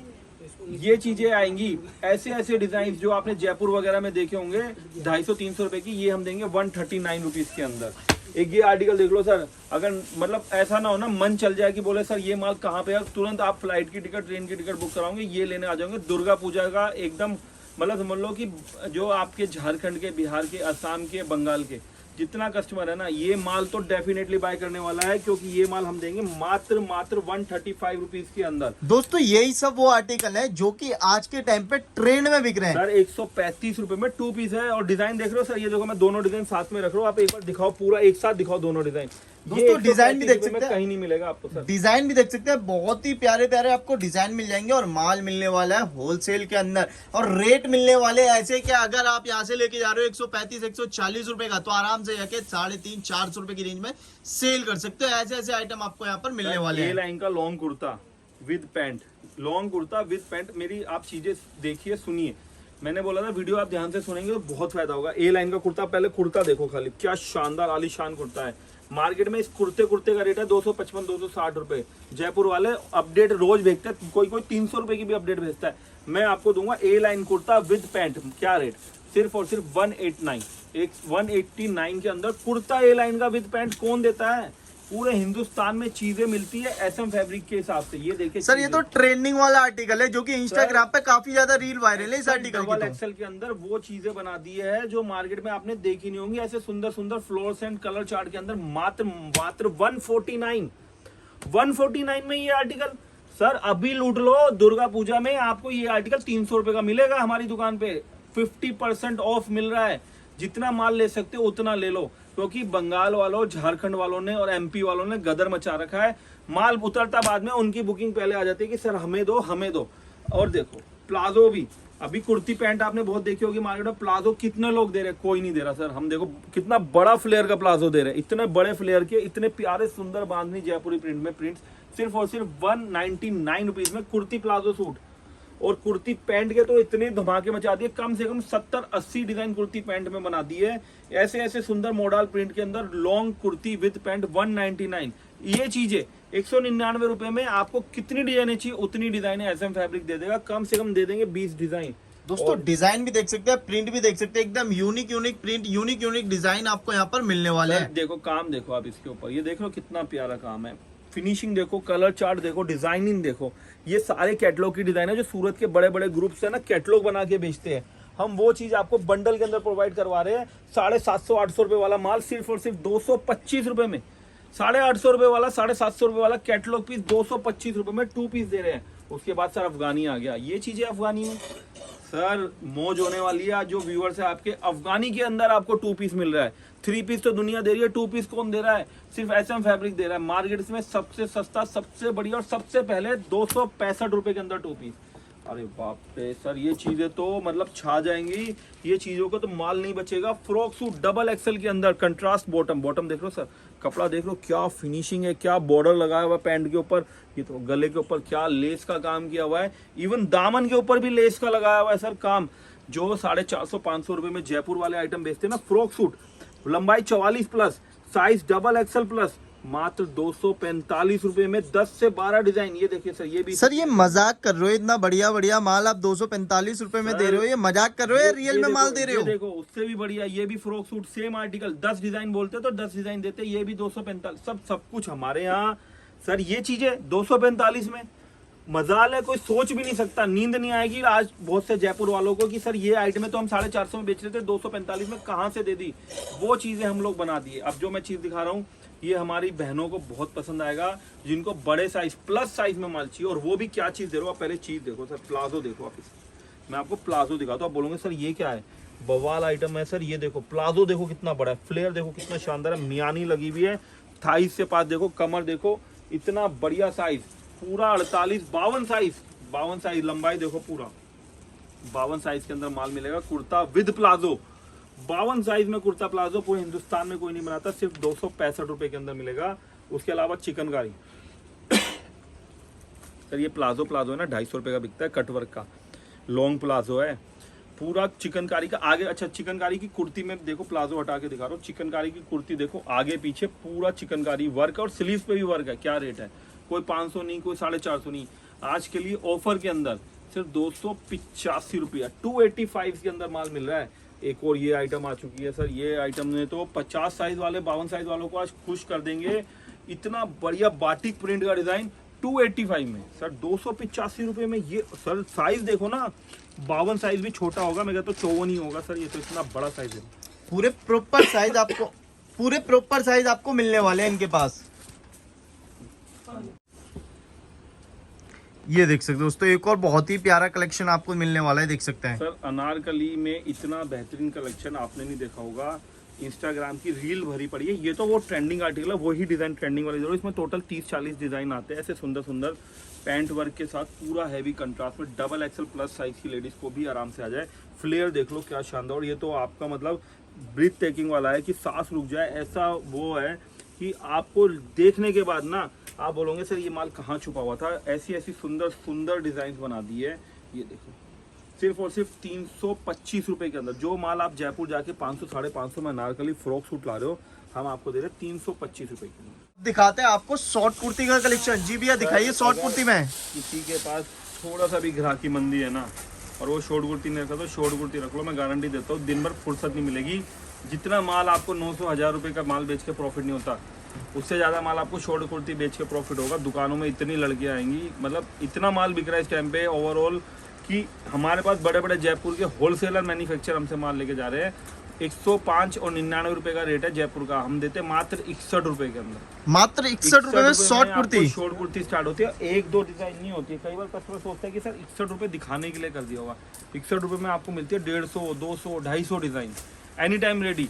ये चीजें आएंगी, ऐसे डिजाइन जो आपने जयपुर वगैरह में देखे होंगे 250-300 रुपए की, ये हम देंगे 139 रुपीज के अंदर। एक ये आर्टिकल देख लो सर, अगर मतलब ऐसा ना हो ना मन चल जाए कि बोले सर ये माल कहाँ पे है, तुरंत आप फ्लाइट की टिकट, ट्रेन की टिकट बुक कराओगे, ये लेने आ जाओगे। दुर्गा पूजा का एकदम मतलब समझ लो कि जो आपके झारखंड के, बिहार के, असम के, बंगाल के जितना कस्टमर है ना, ये माल तो डेफिनेटली बाय करने वाला है, क्योंकि ये माल हम देंगे मात्र 135 रुपीज के अंदर।
दोस्तों यही सब वो आर्टिकल है जो कि आज के टाइम पे ट्रेंड में बिक रहे हैं
सर। 135 रुपए में 2 पीस है, और डिजाइन देख रहे हो सर, ये देखो मैं दोनों डिजाइन साथ में रख रहा हूँ, आप एक बार दिखाओ, पूरा एक साथ दिखाओ दोनों डिजाइन।
दोस्तों डिजाइन भी देख सकते हैं,
कहीं नहीं मिलेगा आपको सर,
डिजाइन भी देख सकते हैं, बहुत ही प्यारे प्यारे आपको डिजाइन मिल जाएंगे। और माल मिलने वाला है होलसेल के अंदर, और रेट मिलने वाले ऐसे कि अगर आप यहाँ से लेके जा रहे हो 135-140 रुपए का, तो आराम से जाके 350-400 रुपए की रेंज में सेल कर सकते हो। ऐसे आइटम आपको यहाँ पर मिलने वाले हैं।
लाइन का long kurta with pant, long kurta with pant, मेरी आप चीजें देखिए सुनिए, मैंने बोला था वीडियो आप ध्यान से सुनेंगे तो बहुत फायदा होगा। ए लाइन का कुर्ता, पहले कुर्ता देखो खाली, क्या शानदार आलीशान कुर्ता है। मार्केट में इस कुर्ते का रेट है 255-260 रुपए। जयपुर वाले अपडेट रोज भेजते हैं, कोई 300 रुपए की भी अपडेट भेजता है। मैं आपको दूंगा ए लाइन कुर्ता विद पैंट, क्या रेट, सिर्फ और सिर्फ 189 के अंदर कुर्ता ए लाइन का विद पैंट कौन देता है? पूरे हिंदुस्तान में चीजें मिलती है एसएम फैब्रिक के हिसाब से। ये देखिए
सर, ये तो ट्रेंडिंग वाला आर्टिकल है जो कि इंस्टाग्राम पे काफी ज्यादा रील वायरल है इस आर्टिकल की।
एक्सेल के अंदर वो चीजें बना दी है जो मार्केट में आपने देखी नहीं होंगी, ऐसे सुंदर सुंदर फ्लोरेसेंट कलर चार्ट के अंदर मात्र 149 में ये आर्टिकल। सर अभी लूट लो, दुर्गा पूजा में आपको ये आर्टिकल 300 रुपए का मिलेगा हमारी दुकान पे, 50% ऑफ मिल रहा है। जितना माल ले सकते हो उतना ले लो, क्योंकि बंगाल वालों, झारखंड वालों ने और एमपी वालों ने गदर मचा रखा है। माल उतरता बाद में, उनकी बुकिंग पहले आ जाती है कि सर हमें दो हमें दो। और देखो प्लाजो भी, अभी कुर्ती पैंट आपने बहुत देखी होगी मार्केट में, प्लाजो कितने लोग दे रहे, कोई नहीं दे रहा सर। हम देखो कितना बड़ा फ्लेयर का प्लाजो दे रहे हैं, इतने बड़े फ्लेयर के, इतने प्यारे सुंदर बांधनी जयपुरी प्रिंट में प्रिंट्स, सिर्फ और सिर्फ 199 रुपीज में कुर्ती प्लाजो सूट। और कुर्ती पैंट के तो इतने धमाके मचा दिए, कम से कम 70-80 डिजाइन कुर्ती पैंट में बना दी है। ऐसे सुंदर मॉडल प्रिंट के अंदर लॉन्ग कुर्ती विद पैंट 199। ये चीजें 199 रुपए में आपको कितनी डिजाइने चाहिए उतनी डिजाइने एसएम फैब्रिक दे देगा, कम से कम दे देंगे 20 डिजाइन।
दोस्तों डिजाइन भी देख सकते हैं, प्रिंट भी देख सकते हैं, एकदम यूनिक प्रिंट, यूनिक डिजाइन आपको यहाँ पर मिलने वाले हैं।
देखो काम देखो आप इसके ऊपर, ये देख लो कितना प्यारा काम है, फिनिशिंग देखो, कलर चार्ट देखो, डिजाइनिंग देखो। ये सारे कैटलॉग की डिजाइन है जो सूरत के बड़े बड़े ग्रुप्स है ना कैटलॉग बना के बेचते हैं। हम वो चीज आपको बंडल के अंदर प्रोवाइड करवा रहे हैं। 750-800 रुपए वाला माल सिर्फ और सिर्फ 225 रुपए में, 850 रुपए वाला, 750 रुपए वाला कैटलॉग पीस 225 रुपए में 2 पीस दे रहे हैं। उसके बाद सर अफगानी आ गया, ये चीजें अफगानी में सर मौज होने वाली है। जो व्यूअर्स है आपके, अफगानी के अंदर आपको 2 पीस मिल रहा है। 3 पीस तो दुनिया दे रही है, 2 पीस कौन दे रहा है? सिर्फ एसएम फैब्रिक दे रहा है। मार्केट में सबसे सस्ता, सबसे बढ़िया और सबसे पहले 265 रुपए के अंदर 2 पीस। अरे बाप रे सर, ये चीजें तो मतलब छा जाएंगी, ये चीजों का तो माल नहीं बचेगा। फ्रॉक सूट डबल एक्सेल के अंदर, कंट्रास्ट बॉटम देख लो सर, कपड़ा देख लो, क्या फिनिशिंग है, क्या बॉर्डर लगाया हुआ पैंट के ऊपर, ये तो गले के ऊपर क्या लेस का काम किया हुआ है, इवन दामन के ऊपर भी लेस का लगाया हुआ है सर काम। जो 450-500 रुपए में जयपुर वाले आइटम बेचते हैं ना, फ्रॉक सूट, लंबाई 44+, साइज डबल एक्सेल प्लस, मात्र 245 रुपए में 10 से 12 डिजाइन। ये देखिए सर, ये भी
सर ये मजाक कर रहे हो, इतना बढ़िया बढ़िया माल आप 245 रुपए में दे रहे हो, ये मजाक कर रहे हो या रियल में माल दे रहे हो?
देखो उससे भी बढ़िया, ये भी frock suit same article, 10 design बोलते तो 10 डिजाइन देते, ये भी 245, सब कुछ हमारे यहाँ सर। ये चीजें 245 में मजाल है, कोई सोच भी नहीं सकता, नींद नहीं आएगी आज बहुत से जयपुर वालों को कि सर ये आइटम तो हम 450 में बेच रहे थे, 245 में कहाँ से दे दी। वो चीजें हम लोग बना दिए। अब जो मैं चीज दिखा रहा हूँ ये हमारी बहनों को बहुत पसंद आएगा, जिनको बड़े साइज प्लस साइज में माल चाहिए। और वो भी क्या चीज दे रहा हूँ, पहले चीज देखो सर, प्लाजो देखो आप। मैं आपको प्लाजो दिखाता हूँ, आप बोलोगे सर ये क्या है, बवाल आइटम है सर। ये देखो प्लाजो देखो कितना बड़ा है, फ्लेयर देखो कितना शानदार है, मियानी लगी हुई है, थाइस से पास देखो, कमर देखो, इतना बढ़िया साइज, पूरा 48 52 साइज लंबाई देखो, पूरा 52 साइज के अंदर माल मिलेगा। कुर्ता विद प्लाजो, 52 साइज में कुर्ता प्लाजो पूरे हिंदुस्तान में कोई नहीं बनाता, सिर्फ 265 रुपए के अंदर मिलेगा। उसके अलावा चिकनकारी सर, ये प्लाजो है ना, 250 रुपए का बिकता है, कटवर्क का लॉन्ग प्लाजो है, पूरा चिकनकारी का आगे। अच्छा, चिकनकारी की कुर्ती में देखो, प्लाजो हटा के दिखा रहा हूँ, चिकनकारी की कुर्ती देखो, आगे पीछे पूरा चिकनकारी वर्क और स्लीव्स पे भी वर्क है। क्या रेट है, कोई 500 नहीं, कोई 450 नहीं, आज के लिए ऑफर के अंदर सिर्फ 285 रुपया, 285 के अंदर माल मिल रहा है। एक और ये आइटम आ चुकी है सर, ये आइटम ने तो 50 साइज वाले 52 साइज वालों को आज खुश कर देंगे। इतना बढ़िया बाटिक प्रिंट का डिजाइन 285 में सर, 285 रुपए में। ये सर साइज देखो ना, 52 साइज भी छोटा होगा, मैं कहता हूँ 54 ही होगा सर, ये तो इतना बड़ा साइज है।
पूरे प्रॉपर साइज आपको मिलने वाले हैं इनके पास। ये देख सकते हो दोस्तों, एक और बहुत ही प्यारा कलेक्शन आपको मिलने वाला है, देख सकते हैं
सर। अनारकली में इतना बेहतरीन कलेक्शन आपने नहीं देखा होगा, इंस्टाग्राम की रील भरी पड़ी है। ये तो वो ट्रेंडिंग आर्टिकल है, वही डिजाइन ट्रेंडिंग वाले जरूर। इसमें टोटल 30-40 डिजाइन आते हैं ऐसे सुंदर सुंदर पैंट वर्क के साथ, पूरा हैवी कंट्रास्ट में, डबल एक्सल प्लस साइज की लेडीज को भी आराम से आ जाए। फ्लेयर देख लो क्या शानदार, और ये तो आपका मतलब ब्रीथ टेकिंग वाला है कि सांस रुक जाए, ऐसा वो है कि आपको देखने के बाद ना आप बोलोगे सर ये माल कहाँ छुपा हुआ था। ऐसी ऐसी सुंदर सुंदर डिजाइन बना दी है। ये देखो सिर्फ और सिर्फ 325 रुपए के अंदर, जो माल आप जयपुर जाके 500 550 में अनारकली फ्रॉक सूट ला रहे हो, हम आपको दे रहे हैं 325 रुपए के अंदर।
दिखाते हैं आपको शॉर्ट कुर्ती का कलेक्शन। जी भैया दिखाइए शॉर्ट कुर्ती में।
किसी के पास थोड़ा सा भी ग्राहकी मंदी है ना, और वो शॉर्ट कुर्ती नहीं रखा तो शॉर्ट कुर्ती रख लो, मैं गारंटी देता हूँ दिन भर फुर्सत नहीं मिलेगी। जितना माल आपको 900-1000 रुपए का माल बेच के प्रॉफिट नहीं होता, उससे ज़्यादा माल आपको शॉर्ट कुर्ती बेच के प्रॉफिट होगा। दुकानों में इतनी लड़कियां आएंगी, मतलब इतना माल बिक रहा है इस टाइम पे ओवरऑल कि हमारे पास बड़े बड़े जयपुर के होलसेलर मैन्युफैक्चर हमसे माल लेके जा रहे हैं। 105 और 99 रुपए का रेट है जयपुर का, हम देते हैं मात्र 61 रुपए के अंदर।
मात्र 61 रुपए में short kurti.
Short kurti start होती है, 1-2 डिजाइन नहीं होती है। कई बार कस्टमर सोचता है कि सर 61 रुपए दिखाने के लिए कर दिया होगा। 61 रुपए में आपको मिलती है 150, 200, 250 डिजाइन, एनी टाइम रेडी।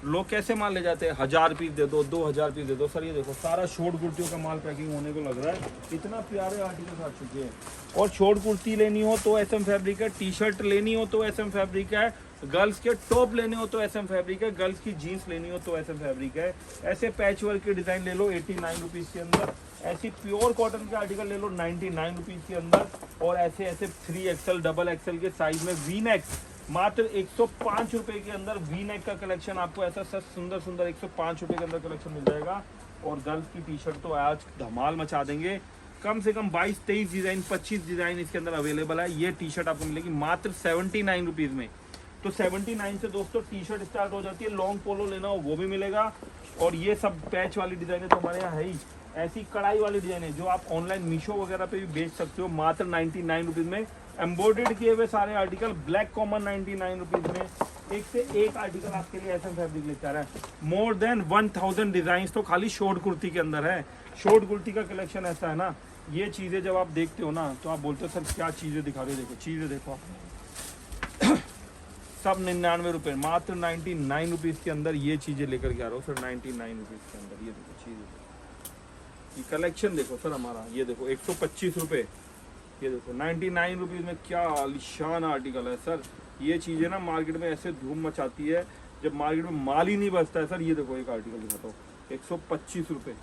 लोग कैसे माल ले जाते हैं, 1000 पीस दे दो, 2000 पीस दे दो। सर ये देखो सारा शॉर्ट कुर्तियों का माल पैकिंग होने को लग रहा है, इतना प्यारे आर्टिकल आ चुके हैं। और शॉर्ट कुर्ती लेनी हो तो SM फैब्रिक है, टी शर्ट लेनी हो तो SM फैब्रिक है, गर्ल्स के टॉप लेने हो तो SM फैब्रिक है, गर्ल्स की जीन्स लेनी हो तो SM फैब्रिक है। ऐसे पैच वर्क के डिजाइन ले लो 89 रुपीज के अंदर, ऐसी प्योर कॉटन के आर्टिकल ले लो 99 रुपीज के अंदर। और ऐसे ऐसे 3XL डबल XL के साइज में वी नेक मात्र 105 रुपए के अंदर वी नेक का कलेक्शन आपको ऐसा सर सुंदर सुंदर 105 रुपए के अंदर कलेक्शन मिल जाएगा। और गर्ल्स की टी शर्ट तो आज धमाल मचा देंगे, कम से कम 22-23 डिजाइन 25 डिजाइन इसके अंदर अवेलेबल है। ये टी शर्ट आपको मिलेगी मात्र 79 रुपीज में। तो 79 से दोस्तों टी शर्ट स्टार्ट हो जाती है, लॉन्ग पोलो लेना हो वो भी मिलेगा। और ये सब पैच वाली डिजाइन है तो हमारे यहाँ है ही। ऐसी कढ़ाई वाली डिजाइन है जो आप ऑनलाइन मीशो वगैरह पे भी बेच सकते हो मात्र 99 रुपीज में। एम्ब्रॉयडर्ड किए हुए सारे आर्टिकल ब्लैक कॉमन 99 रुपीज में। एक से एक आर्टिकल आपके लिए SM फैब्रिक लेकर आ रहा है। मोर देन 1000 डिजाइन तो खाली शॉर्ट कुर्ती के अंदर है। शॉर्ट कुर्ती का कलेक्शन ऐसा है ना, ये चीजें जब आप देखते हो ना तो आप बोलते हो सर क्या चीजें दिखा रहे हो। देखो चीजें देखो आप सब 99 रुपए, मात्र 99 रुपीज के अंदर ये चीजें लेकर के आ रहा हूँ सर 99 रुपीज के अंदर। ये देखो चीजें, ये कलेक्शन देखो सर हमारा। ये देखो 125 रुपए, ये देखो 99 रुपीज में क्या आलिशान आर्टिकल है सर। ये चीजें ना मार्केट में ऐसे धूम मचाती है जब मार्केट में माल ही नहीं बचता है सर। ये देखो एक आर्टिकल दिखाता हूँ 125 रुपए।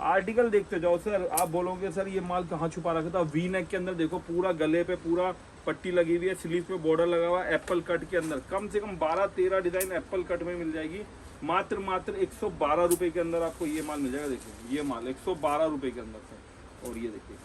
आर्टिकल देखते जाओ सर, आप बोलोगे सर ये माल कहाँ छुपा रखा था। वी नेक के अंदर देखो पूरा गले पे पूरा पट्टी लगी हुई है, स्लीव पे बॉर्डर लगा हुआ है, एप्पल कट के अंदर कम से कम 12-13 डिजाइन एप्पल कट में मिल जाएगी। मात्र 112 रुपए के अंदर आपको ये माल मिल जाएगा। देखिए ये माल 112 रुपए के अंदर सर। और ये देखिए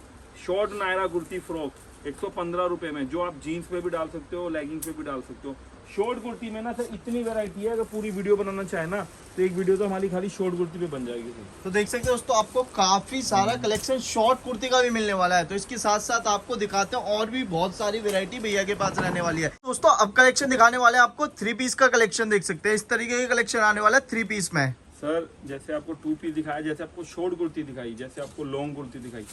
शॉर्ट नायरा कुर्ती फ्रॉक 115 रुपए में, जो आप जीन्स पे भी डाल सकते हो, लेगिंग्स पे भी डाल सकते हो। शॉर्ट कुर्ती में ना सर इतनी वैरायटी है, अगर पूरी वीडियो बनाना चाहे ना तो एक वीडियो तो हमारी खाली शॉर्ट कुर्ती पे बन जाएगी सर।
तो देख सकते हो दोस्तों, आपको काफी सारा कलेक्शन शॉर्ट कुर्ती का भी मिलने वाला है। तो इसके साथ साथ आपको दिखाते हैं और भी बहुत सारी वैरायटी भैया के पास रहने वाली है। दोस्तों अब कलेक्शन दिखाने वाले हैं आपको 3 पीस का कलेक्शन। देख सकते हैं इस तरीके का कलेक्शन आने वाला है 3 पीस में।
सर जैसे आपको 2 पीस दिखाया, जैसे आपको शॉर्ट कुर्ती दिखाई, जैसे आपको लॉन्ग कुर्ती दिखाई,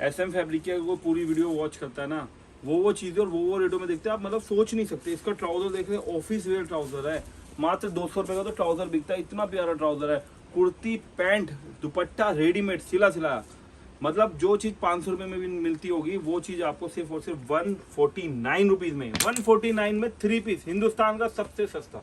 SM फैब्रिक की अगर वो पूरी वीडियो वॉच करता है ना, वो चीजें और वो रेटों में देखते हैं आप, मतलब सोच नहीं सकते। इसका ट्राउजर देख रहे हैं, ऑफिस वेयर ट्राउजर है, मात्र 200 रुपए का तो ट्राउजर बिकता है। इतना प्यारा ट्राउजर है, कुर्ती पैंट दुपट्टा रेडीमेड सिला, मतलब जो चीज 500 रुपए में भी मिलती होगी वो चीज आपको सिर्फ और सिर्फ 149 रुपीज में, 149 में 3 पीस, हिंदुस्तान का सबसे सस्ता।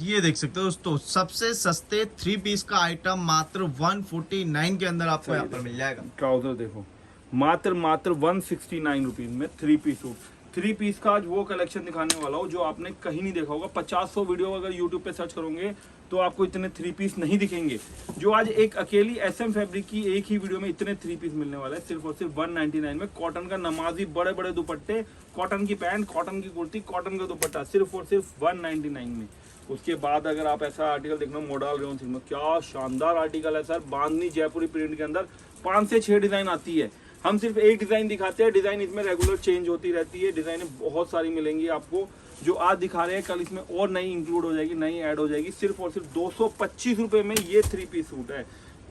ये देख सकते हो दोस्तों, सबसे सस्ते 3 पीस का आइटम मात्र 149 के अंदर आपको यहाँ पर मिल जाएगा।
ट्राउजर देखो मात्र 169 रुपीज में 3 पीस सूट। 3 पीस का आज वो कलेक्शन दिखाने वाला हूँ जो आपने कहीं नहीं देखा होगा। 50-100 वीडियो अगर यूट्यूब पे सर्च करोगे तो आपको इतने 3 पीस नहीं दिखेंगे, जो आज एक अकेली SM फैब्रिक की एक ही वीडियो में इतने 3 पीस मिलने वाला है सिर्फ और सिर्फ 199 में। कॉटन का नमाजी बड़े बड़े दुपट्टे, कॉटन की पैंट, कॉटन की कुर्ती, कॉटन का दुपट्टा सिर्फ और सिर्फ 199 में। उसके बाद अगर आप ऐसा आर्टिकल देखना, मॉडल रेयन सिल्क में, क्या शानदार आर्टिकल है सर। बांधनी जयपुरी प्रिंट के अंदर 5 से 6 डिजाइन आती है, हम सिर्फ एक डिजाइन दिखाते हैं। डिजाइन इसमें रेगुलर चेंज होती रहती है, डिजाइनें बहुत सारी मिलेंगी आपको। जो आज दिखा रहे हैं कल इसमें और नई इंक्लूड हो जाएगी, नई ऐड हो जाएगी। सिर्फ और सिर्फ 225 रुपए में ये 3 पीस सूट है।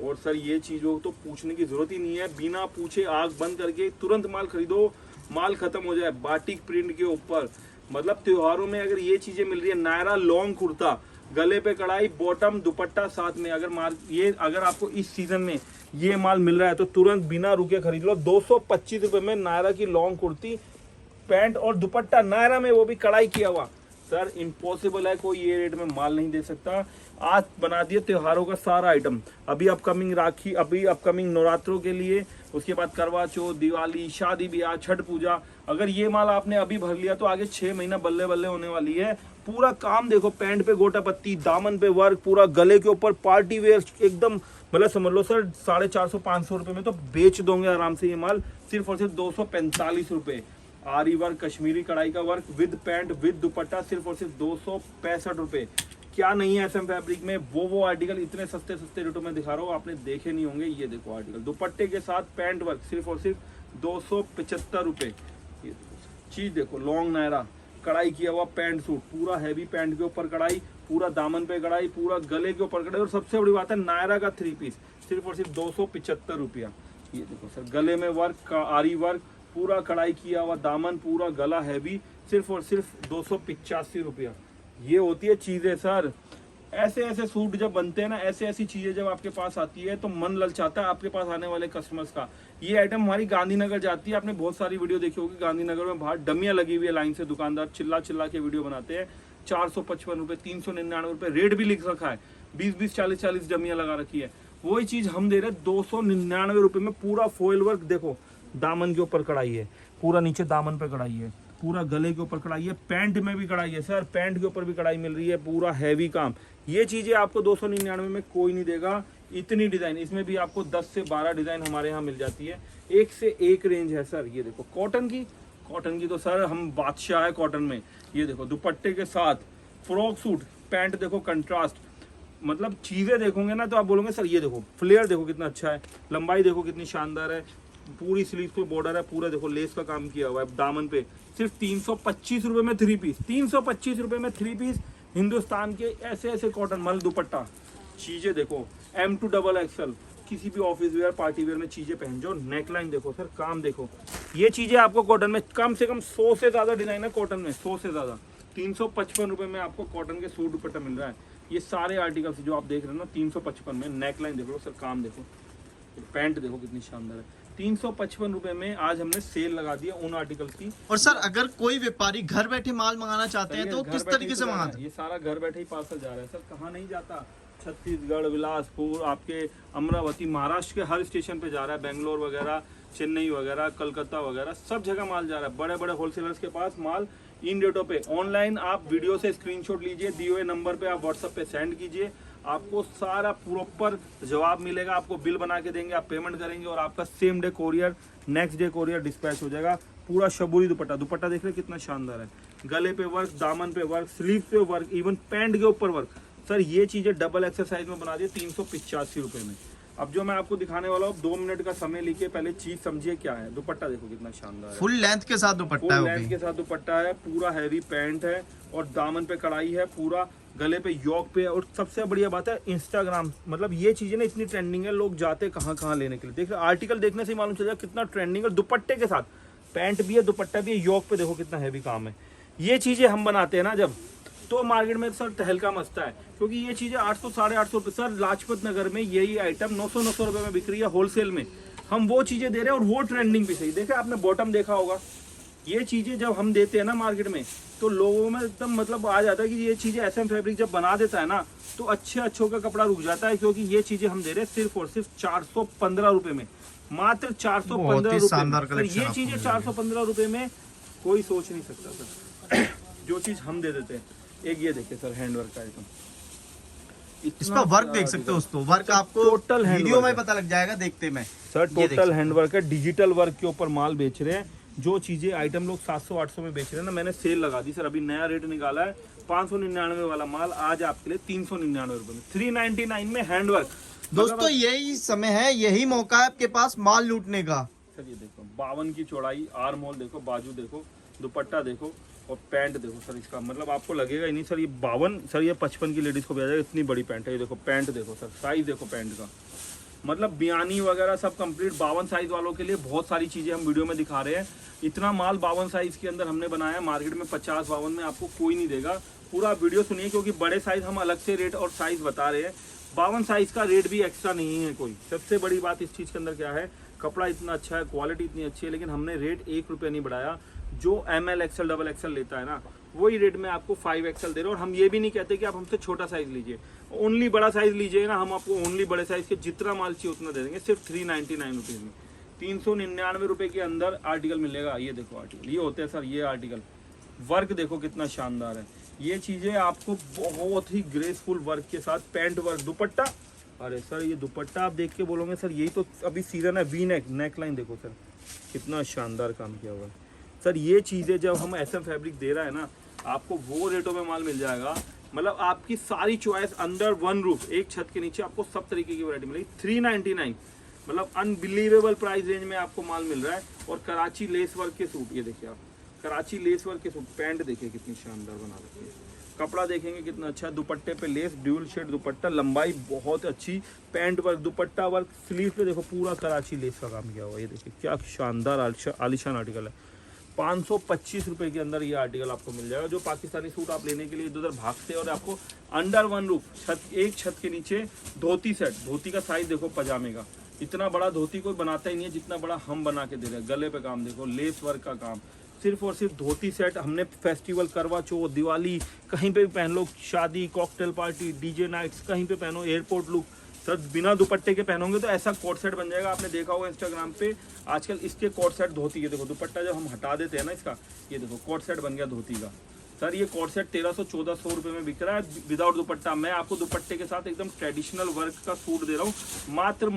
और सर ये चीजों तो पूछने की जरूरत ही नहीं है, बिना पूछे आग बंद करके तुरंत माल खरीदो, माल खत्म हो जाए। बाटिक प्रिंट के ऊपर, मतलब त्योहारों में अगर ये चीजें मिल रही है, नायरा लॉन्ग कुर्ता, गले पे कढ़ाई, बॉटम दुपट्टा साथ में, अगर आपको इस सीजन में ये माल मिल रहा है तो तुरंत बिना रुके खरीद लो। 225 रुपए में नायरा की लॉन्ग कुर्ती, पैंट और दुपट्टा नायरा में, वो भी कढ़ाई किया हुआ। सर इम्पॉसिबल है, कोई ये रेट में माल नहीं दे सकता। आज बना दिए त्योहारों का सारा आइटम। अभी अपकमिंग राखी, अभी अपकमिंग नवरात्रों के लिए, उसके बाद करवा चौथ, दिवाली, शादी ब्याह, छठ पूजा, अगर ये माल आपने अभी भर लिया तो आगे 6 महीना बल्ले बल्ले होने वाली है। पूरा काम देखो, पैंट पे गोटा पत्ती, दामन पे वर्क, पूरा गले के ऊपर पार्टी वेयर एकदम, मतलब समझ लो सर 450-500 रुपए में तो बेच दोगे आराम से ये माल, सिर्फ और सिर्फ 245 रुपए। आरी वर्क, कश्मीरी कढ़ाई का वर्क विद पैंट विद दुपट्टा सिर्फ और सिर्फ 265 रुपए। क्या नहीं है SM फैब्रिक में, वो आर्टिकल इतने सस्ते रेटों में दिखा रहा हूँ, आपने देखे नहीं होंगे। ये देखो आर्टिकल दुपट्टे के साथ पैंट वर्क सिर्फ और सिर्फ 275 रुपए। ये चीज देखो, लॉन्ग नायरा कढ़ाई किया हुआ पैंट सूट, पूरा हैवी पैंट के ऊपर कढ़ाई, पूरा दामन पे कढ़ाई, पूरा गले के ऊपर कढ़ाई, और सबसे बड़ी बात है नायरा का 3 पीस सिर्फ और सिर्फ 275 रुपया। ये देखो सर, गले में वर्क, आरी वर्क, पूरा कढ़ाई किया हुआ दामन, पूरा गला हैवी, सिर्फ और सिर्फ 285 रुपया। ये होती है चीजें सर। ऐसे सूट जब बनते हैं ना, ऐसी चीजें जब आपके पास आती है तो मन ललचाता है आपके पास आने वाले कस्टमर्स का। ये आइटम हमारी गांधीनगर जाती है, आपने बहुत सारी वीडियो देखी होगी, गांधीनगर में बाहर डमियां लगी हुई है लाइन से, दुकानदार चिल्ला के वीडियो बनाते हैं। 455 रुपए, 399 रुपए रेट भी लिख रखा है, 20-20, 40-40 डमियां लगा रखी है। वही चीज हम दे रहे 299 रुपए में। पूरा फॉइल वर्क देखो, दामन के ऊपर कढ़ाई है, पूरा नीचे दामन पे कढ़ाई है, पूरा गले के ऊपर कढ़ाई है, पैंट में भी कढ़ाई है सर, पैंट के ऊपर भी कढ़ाई मिल रही है, पूरा हैवी काम। ये चीजें आपको 299 में कोई नहीं देगा। इतनी डिजाइन, इसमें भी आपको 10 से 12 डिजाइन हमारे यहाँ मिल जाती है, एक से एक रेंज है सर। ये देखो कॉटन की तो सर हम बादशाह है कॉटन में। ये देखो दुपट्टे के साथ फ्रॉक सूट, पैंट देखो कंट्रास्ट, मतलब चीजें देखोगे ना तो आप बोलोगे सर ये देखो फ्लेयर देखो कितना अच्छा है, लंबाई देखो कितनी शानदार है, पूरी स्लीव पे बॉर्डर है, पूरा देखो लेस का काम किया हुआ है दामन पे। सिर्फ 325 रुपए में 3 पीस, 325 रुपए में 3 पीस हिंदुस्तान के ऐसे कॉटन मल दुपट्टा। चीजें देखो M2XXL, किसी भी ऑफिस वेयर पार्टी वेयर में चीजें पहन जाओ। नेकलाइन देखो सर, काम देखो। ये चीजें आपको कॉटन में कम से कम 100 से ज्यादा डिजाइन है कॉटन में, 100 से ज्यादा। 355 रुपए में आपको कॉटन के सूट दुपट्टा मिल रहा है। ये सारे आर्टिकल्स जो आप देख रहे हैं ना 355 में। नेकलाइन देखो सर, काम देखो, पैंट देखो कितनी शानदार है। 355 रुपए में आज हमने सेल लगा दिया उन आर्टिकल्स की।
और सर अगर कोई व्यापारी घर बैठे माल मंगाना चाहते हैं तो किस तरीके से मंगाते हैं?
ये सारा घर बैठे ही पार्सल जा रहा है सर, कहाँ नहीं जाता। छत्तीसगढ़, बिलासपुर, आपके अमरावती, महाराष्ट्र के हर स्टेशन पे जा रहा है, बेंगलोर वगैरह, चेन्नई वगैरह, कलकत्ता वगैरह, सब जगह माल जा रहा है। बड़े बड़े होलसेलर्स के पास माल इन रेटों पे। ऑनलाइन आप वीडियो से स्क्रीनशॉट लीजिए, दिए हुए नंबर पे आप व्हाट्सएप पे सेंड कीजिए, आपको सारा प्रॉपर जवाब मिलेगा, आपको बिल बना के देंगे, आप पेमेंट करेंगे और आपका same day courier, next day courier dispatch हो जाएगा। पूरा शबूरी दुपट्टा, दुपट्टा देख रहे कितना शानदार है, गले पे वर्क, दामन पे वर्क, स्लीव पे वर्क, इवन पैंट के ऊपर वर्क। सर ये चीजें डबल एक्सरसाइज में बना दी 385 रुपए में। अब जो मैं आपको दिखाने वाला हूँ, 2 मिनट का समय लेके पहले चीज समझिए क्या है। दुपट्टा देखो कितना शानदार है,
फुल लेंथ के साथ दुपट्टा है,
फुल
वो
लेंथ
भी
के साथ दुपट्टा है, पूरा हैवी पैंट है और दामन पे कढ़ाई है, पूरा गले पे योक पे। और सबसे बढ़िया बात है इंस्टाग्राम, मतलब ये चीजें ना इतनी ट्रेंडिंग है, लोग जाते कहाँ कहाँ लेने के लिए। देख आर्टिकल देखने से ही मालूम चल जाएगा कितना ट्रेंडिंग है। दुपट्टे के साथ पैंट भी है, दुपट्टा भी है, योक पे देखो कितना हैवी काम है। ये चीजें हम बनाते हैं ना जब, तो मार्केट में सर तहलका मचता है, क्योंकि ये चीजें 800 साढ़े 800 रुपये। सर लाजपत नगर में यही आइटम 900 रुपये में बिक रही है होलसेल में, हम वो चीजें दे रहे हैं और वो ट्रेंडिंग भी सही। देखे आपने बॉटम देखा होगा, ये चीजें जब हम देते हैं ना मार्केट में, तो लोगों में एकदम मतलब आ जाता है कि ये चीजें एसएम फैब्रिक जब बना देता है ना, तो अच्छों का कपड़ा रुक जाता है। क्योंकि ये चीजें हम दे रहे हैं सिर्फ और सिर्फ 415 रुपए में, मात्र 415 रुपए। ये चीजें 415 रुपए में कोई सोच नहीं सकता सर जो चीज हम दे देते हैं। एक ये देखिए सर, हैंडवर्क का आइटम,
इस पर वर्क देख सकते हो दोस्तों, वर्क आपको
टोटल
वीडियो में पता लग जाएगा देखते में।
सर टोटल हैंडवर्क है, डिजिटल वर्क के ऊपर माल बेच रहे हैं। जो चीजें आइटम लोग 700-800 में बेच रहे हैं ना, मैंने सेल लगा दी सर, अभी नया रेट निकाला है 599 वाला माल आज आपके लिए 399 रुपए में, 399 में हैंडवर्क।
दोस्तों यही समय है, यही मौका है आपके पास माल लूटने का।
सर ये देखो 52 की चौड़ाई, आर्म होल देखो, बाजू देखो, दुपट्टा देखो और पैंट देखो। सर इसका मतलब आपको लगेगा ही नहीं सर ये 52, सर ये 55 की लेडीज को भी आ जाएगा, इतनी बड़ी पैंट है। ये देखो पैंट देखो सर, साइज देखो पैंट का, मतलब बयानी वगैरह सब कंप्लीट। 52 साइज वालों के लिए बहुत सारी चीजें हम वीडियो में दिखा रहे हैं। इतना माल 52 साइज के अंदर हमने बनाया है, मार्केट में 50-52 में आपको कोई नहीं देगा। पूरा वीडियो सुनिए, क्योंकि बड़े साइज हम अलग से रेट और साइज बता रहे हैं, 52 साइज का रेट भी एक्स्ट्रा नहीं है कोई। सबसे बड़ी बात इस चीज के अंदर क्या है, कपड़ा इतना अच्छा है, क्वालिटी इतनी अच्छी है, लेकिन हमने रेट 1 रुपया नहीं बढ़ाया। जो ML XL XXL लेता है ना, वही रेट में आपको 5XL दे रहे हैं। और हम ये भी नहीं कहते कि आप हमसे छोटा साइज लीजिए, ओनली बड़ा साइज लीजिए ना, हम आपको ओनली बड़े साइज के जितना माल चाहिए उतना दे देंगे, सिर्फ 399 रुपीज में। 399 रुपए के अंदर आर्टिकल मिलेगा। ये देखो आर्टिकल, ये होते हैं सर ये आर्टिकल, वर्क देखो कितना शानदार है। ये चीजें आपको बहुत ही ग्रेसफुल वर्क के साथ, पैंट वर्क, दुपट्टा, अरे सर ये दुपट्टा आप देख के बोलोगे सर यही तो अभी सीजन है। वी नेक, नेक लाइन देखो सर कितना शानदार काम किया हुआ है। सर ये चीज़ें जब हम एसएम फैब्रिक दे रहा है ना, आपको वो रेटों में माल मिल जाएगा, मतलब आपकी सारी चॉइस अंडर वन रूफ, एक छत के नीचे आपको सब तरीके की वैरायटी मिलेगी। 399 मतलब अनबिलीवेबल प्राइस रेंज में आपको माल मिल रहा है। और कराची लेस वर्क के सूट, ये देखिए आप, कराची लेस वर्क के सूट, पैंट देखिए कितनी शानदार बना रखी है, कपड़ा देखेंगे कितना अच्छा है, दुपट्टे पे लेस, ड्यूल शेड दुपट्टा, लंबाई बहुत अच्छी, पैंट वर्क, दुपट्टा वर्क, स्लीव पे देखो पूरा कराची लेस का काम किया हुआ। ये देखिए क्या शानदार आलिशान आर्टिकल है। 525 रुपए के अंदर ये आर्टिकल आपको मिल जाएगा। जो पाकिस्तानी सूट आप लेने के लिए इधर उधर भागते हैं, और आपको अंडर वन रूफ, छत, एक छत के नीचे धोती सेट, धोती का साइज देखो पजामे का, इतना बड़ा धोती कोई बनाता ही नहीं है जितना बड़ा हम बना के दे रहे हैं। गले पे काम देखो, लेस वर्क का काम, सिर्फ और सिर्फ धोती सेट हमने फेस्टिवल, करवा चौथ, दिवाली, कहीं पे भी पहन लो, शादी, कॉकटेल पार्टी, डीजे नाइट्स, कहीं पे पहनो, एयरपोर्ट लुक। सर बिना दुपट्टे के पहनोगे तो ऐसा कोट सेट बन जाएगा। आपने देखा होगा इंस्टाग्राम पे आजकल इसके कोट सेट धोती है, देखो दुपट्टा जब हम हटा देते हैं ना इसका, ये देखो कोट सेट बन गया धोती का। सर ये कोट सेट 1300-1400 रुपये में बिक रहा है विदाउट दुपट्टा। मैं आपको दुपट्टे के साथ एकदम ट्रेडिशनल वर्क का सूट दे रहा हूँ, मात्र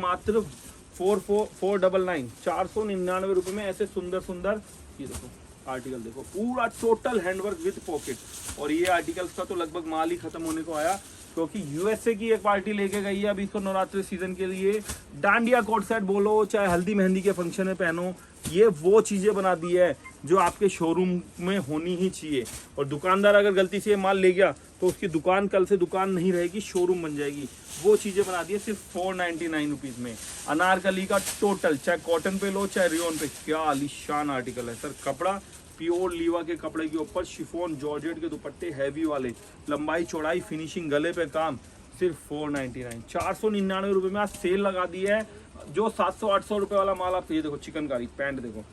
499 499 रुपये में। ऐसे सुंदर सुंदर ये देखो आर्टिकल देखो, पूरा टोटल हैंडवर्क विद पॉकेट। और ये आर्टिकल्स का तो लगभग माल ही खत्म होने को आया, क्योंकि यूएसए की एक पार्टी लेके गई है अभी इसको नवरात्रि सीजन के लिए। डांडिया कोट सेट बोलो, चाहे हल्दी मेहंदी के फंक्शन में पहनो, ये वो चीजें बना दी है जो आपके शोरूम में होनी ही चाहिए। और दुकानदार अगर गलती से ये माल ले गया तो उसकी दुकान कल से दुकान नहीं रहेगी, शोरूम बन जाएगी। वो चीजें बना दी है सिर्फ 499 रुपीज में। अनारकली का टोटल, चाहे कॉटन पे लो चाहे रियोन पे, क्या आलीशान आर्टिकल है सर। कपड़ा प्योर लीवा के कपड़े के ऊपर शिफॉन जॉर्जेट के दुपट्टे हैवी वाले, लंबाई चौड़ाई फिनिशिंग, गले पे काम, सिर्फ 499 499 रुपये में आज सेल लगा दी है। जो 700-800 रुपये वाला माल आप ये देखो, चिकनकारी पैंट देखो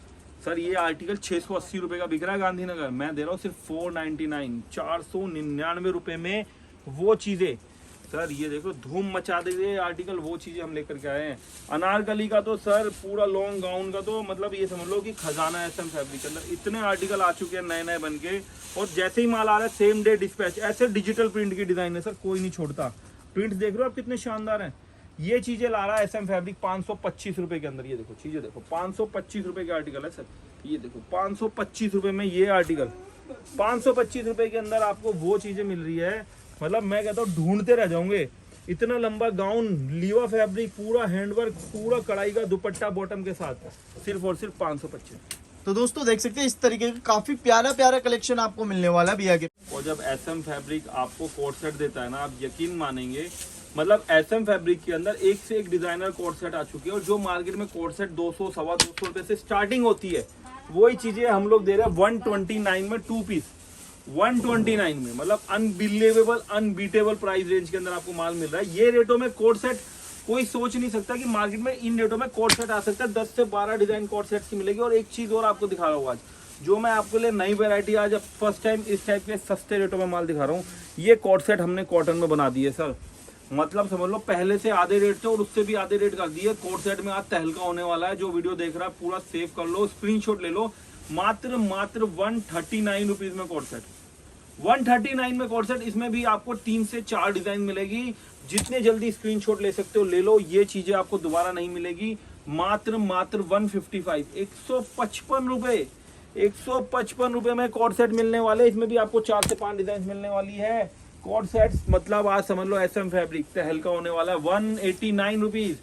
सर, ये आर्टिकल 680 रुपये का बिक रहा है गांधीनगर, मैं दे रहा हूँ सिर्फ 499 499 रुपये में। वो चीज़ें सर ये देखो धूम मचा दे ये आर्टिकल, वो चीजें हम लेकर के आए हैं। अनारकली का तो सर पूरा लॉन्ग गाउन का तो मतलब ये समझ लो कि खजाना है SM फैब्रिक के अंदर। इतने आर्टिकल आ चुके हैं नए नए बन के, और जैसे ही माल आ रहा है सेम डे डिस्पैच। ऐसे डिजिटल प्रिंट की डिजाइन है सर, कोई नहीं छोड़ता। प्रिंट देख रहे हो आप कितने शानदार हैं। ये चीजें ला रहा है SM फैब्रिक 525 रुपए के अंदर। ये देखो चीजें देखो, 525 रुपए के आर्टिकल है सर। ये देखो 525 रुपए में ये आर्टिकल, 525 रुपए के अंदर आपको वो चीजें मिल रही है। मतलब मैं कहता हूँ ढूंढते रह जाओगे। इतना लंबा गाउन, लीवा फैब्रिक, पूरा हैंडवर्क, पूरा कढ़ाई का दुपट्टा बॉटम के साथ, सिर्फ और सिर्फ 525।
तो दोस्तों देख सकते हैं इस तरीके का काफी प्यारा प्यारा कलेक्शन आपको मिलने वाला है भैया के।
और जब SM फैब्रिक आपको कोट सेट देता है ना, आप यकीन मानेंगे, मतलब SM फैब्रिक के अंदर एक से एक डिजाइनर कोट सेट आ चुकी है। और जो मार्केट में कोट सेट 200 सवा 200 रुपए से स्टार्टिंग होती है, वही चीजें हम लोग दे रहे हैं 129 में 2 पीस, 129 में। मतलब अनबिलीवेबल अनबीटेबल प्राइस रेंज के अंदर आपको माल मिल रहा है। ये रेटों में कोट सेट कोई सोच नहीं सकता कि मार्केट में इन रेटों में कोट सेट आ सकता है। 10 से 12 डिजाइन कोट सेट की मिलेगी। और एक चीज और आपको दिखा रहा हूँ आज, जो मैं आपके लिए नई वैरायटी आज फर्स्ट टाइम इस टाइप के सस्ते रेटों में माल दिखा रहा हूँ। ये कोट सेट हमने कॉटन में बना दिए सर। मतलब समझ लो पहले से आधे रेट थे और उससे भी आधे रेट कर दिए। कोट सेट में आज तहलका होने वाला है। जो वीडियो देख रहा है पूरा सेव कर लो, स्क्रीनशॉट ले लो। मात्र 139 रुपीज में कोट सेट, 139 में कोट सेट। इसमें भी आपको 3 से 4 डिजाइन मिलेगी। जितने जल्दी स्क्रीनशॉट ले सकते हो ले लो। ये चीजें आपको दोबारा नहीं मिलेगी। मात्र 155, 155 रुपए, 155 रुपए में कोट सेट मिलने वाले। इसमें भी आपको 4 से 5 डिजाइन मिलने वाली है। कोट सेट्स मतलब आज समझ लो SM फैब्रिक तहलका होने वाला है। 189 रुपीज,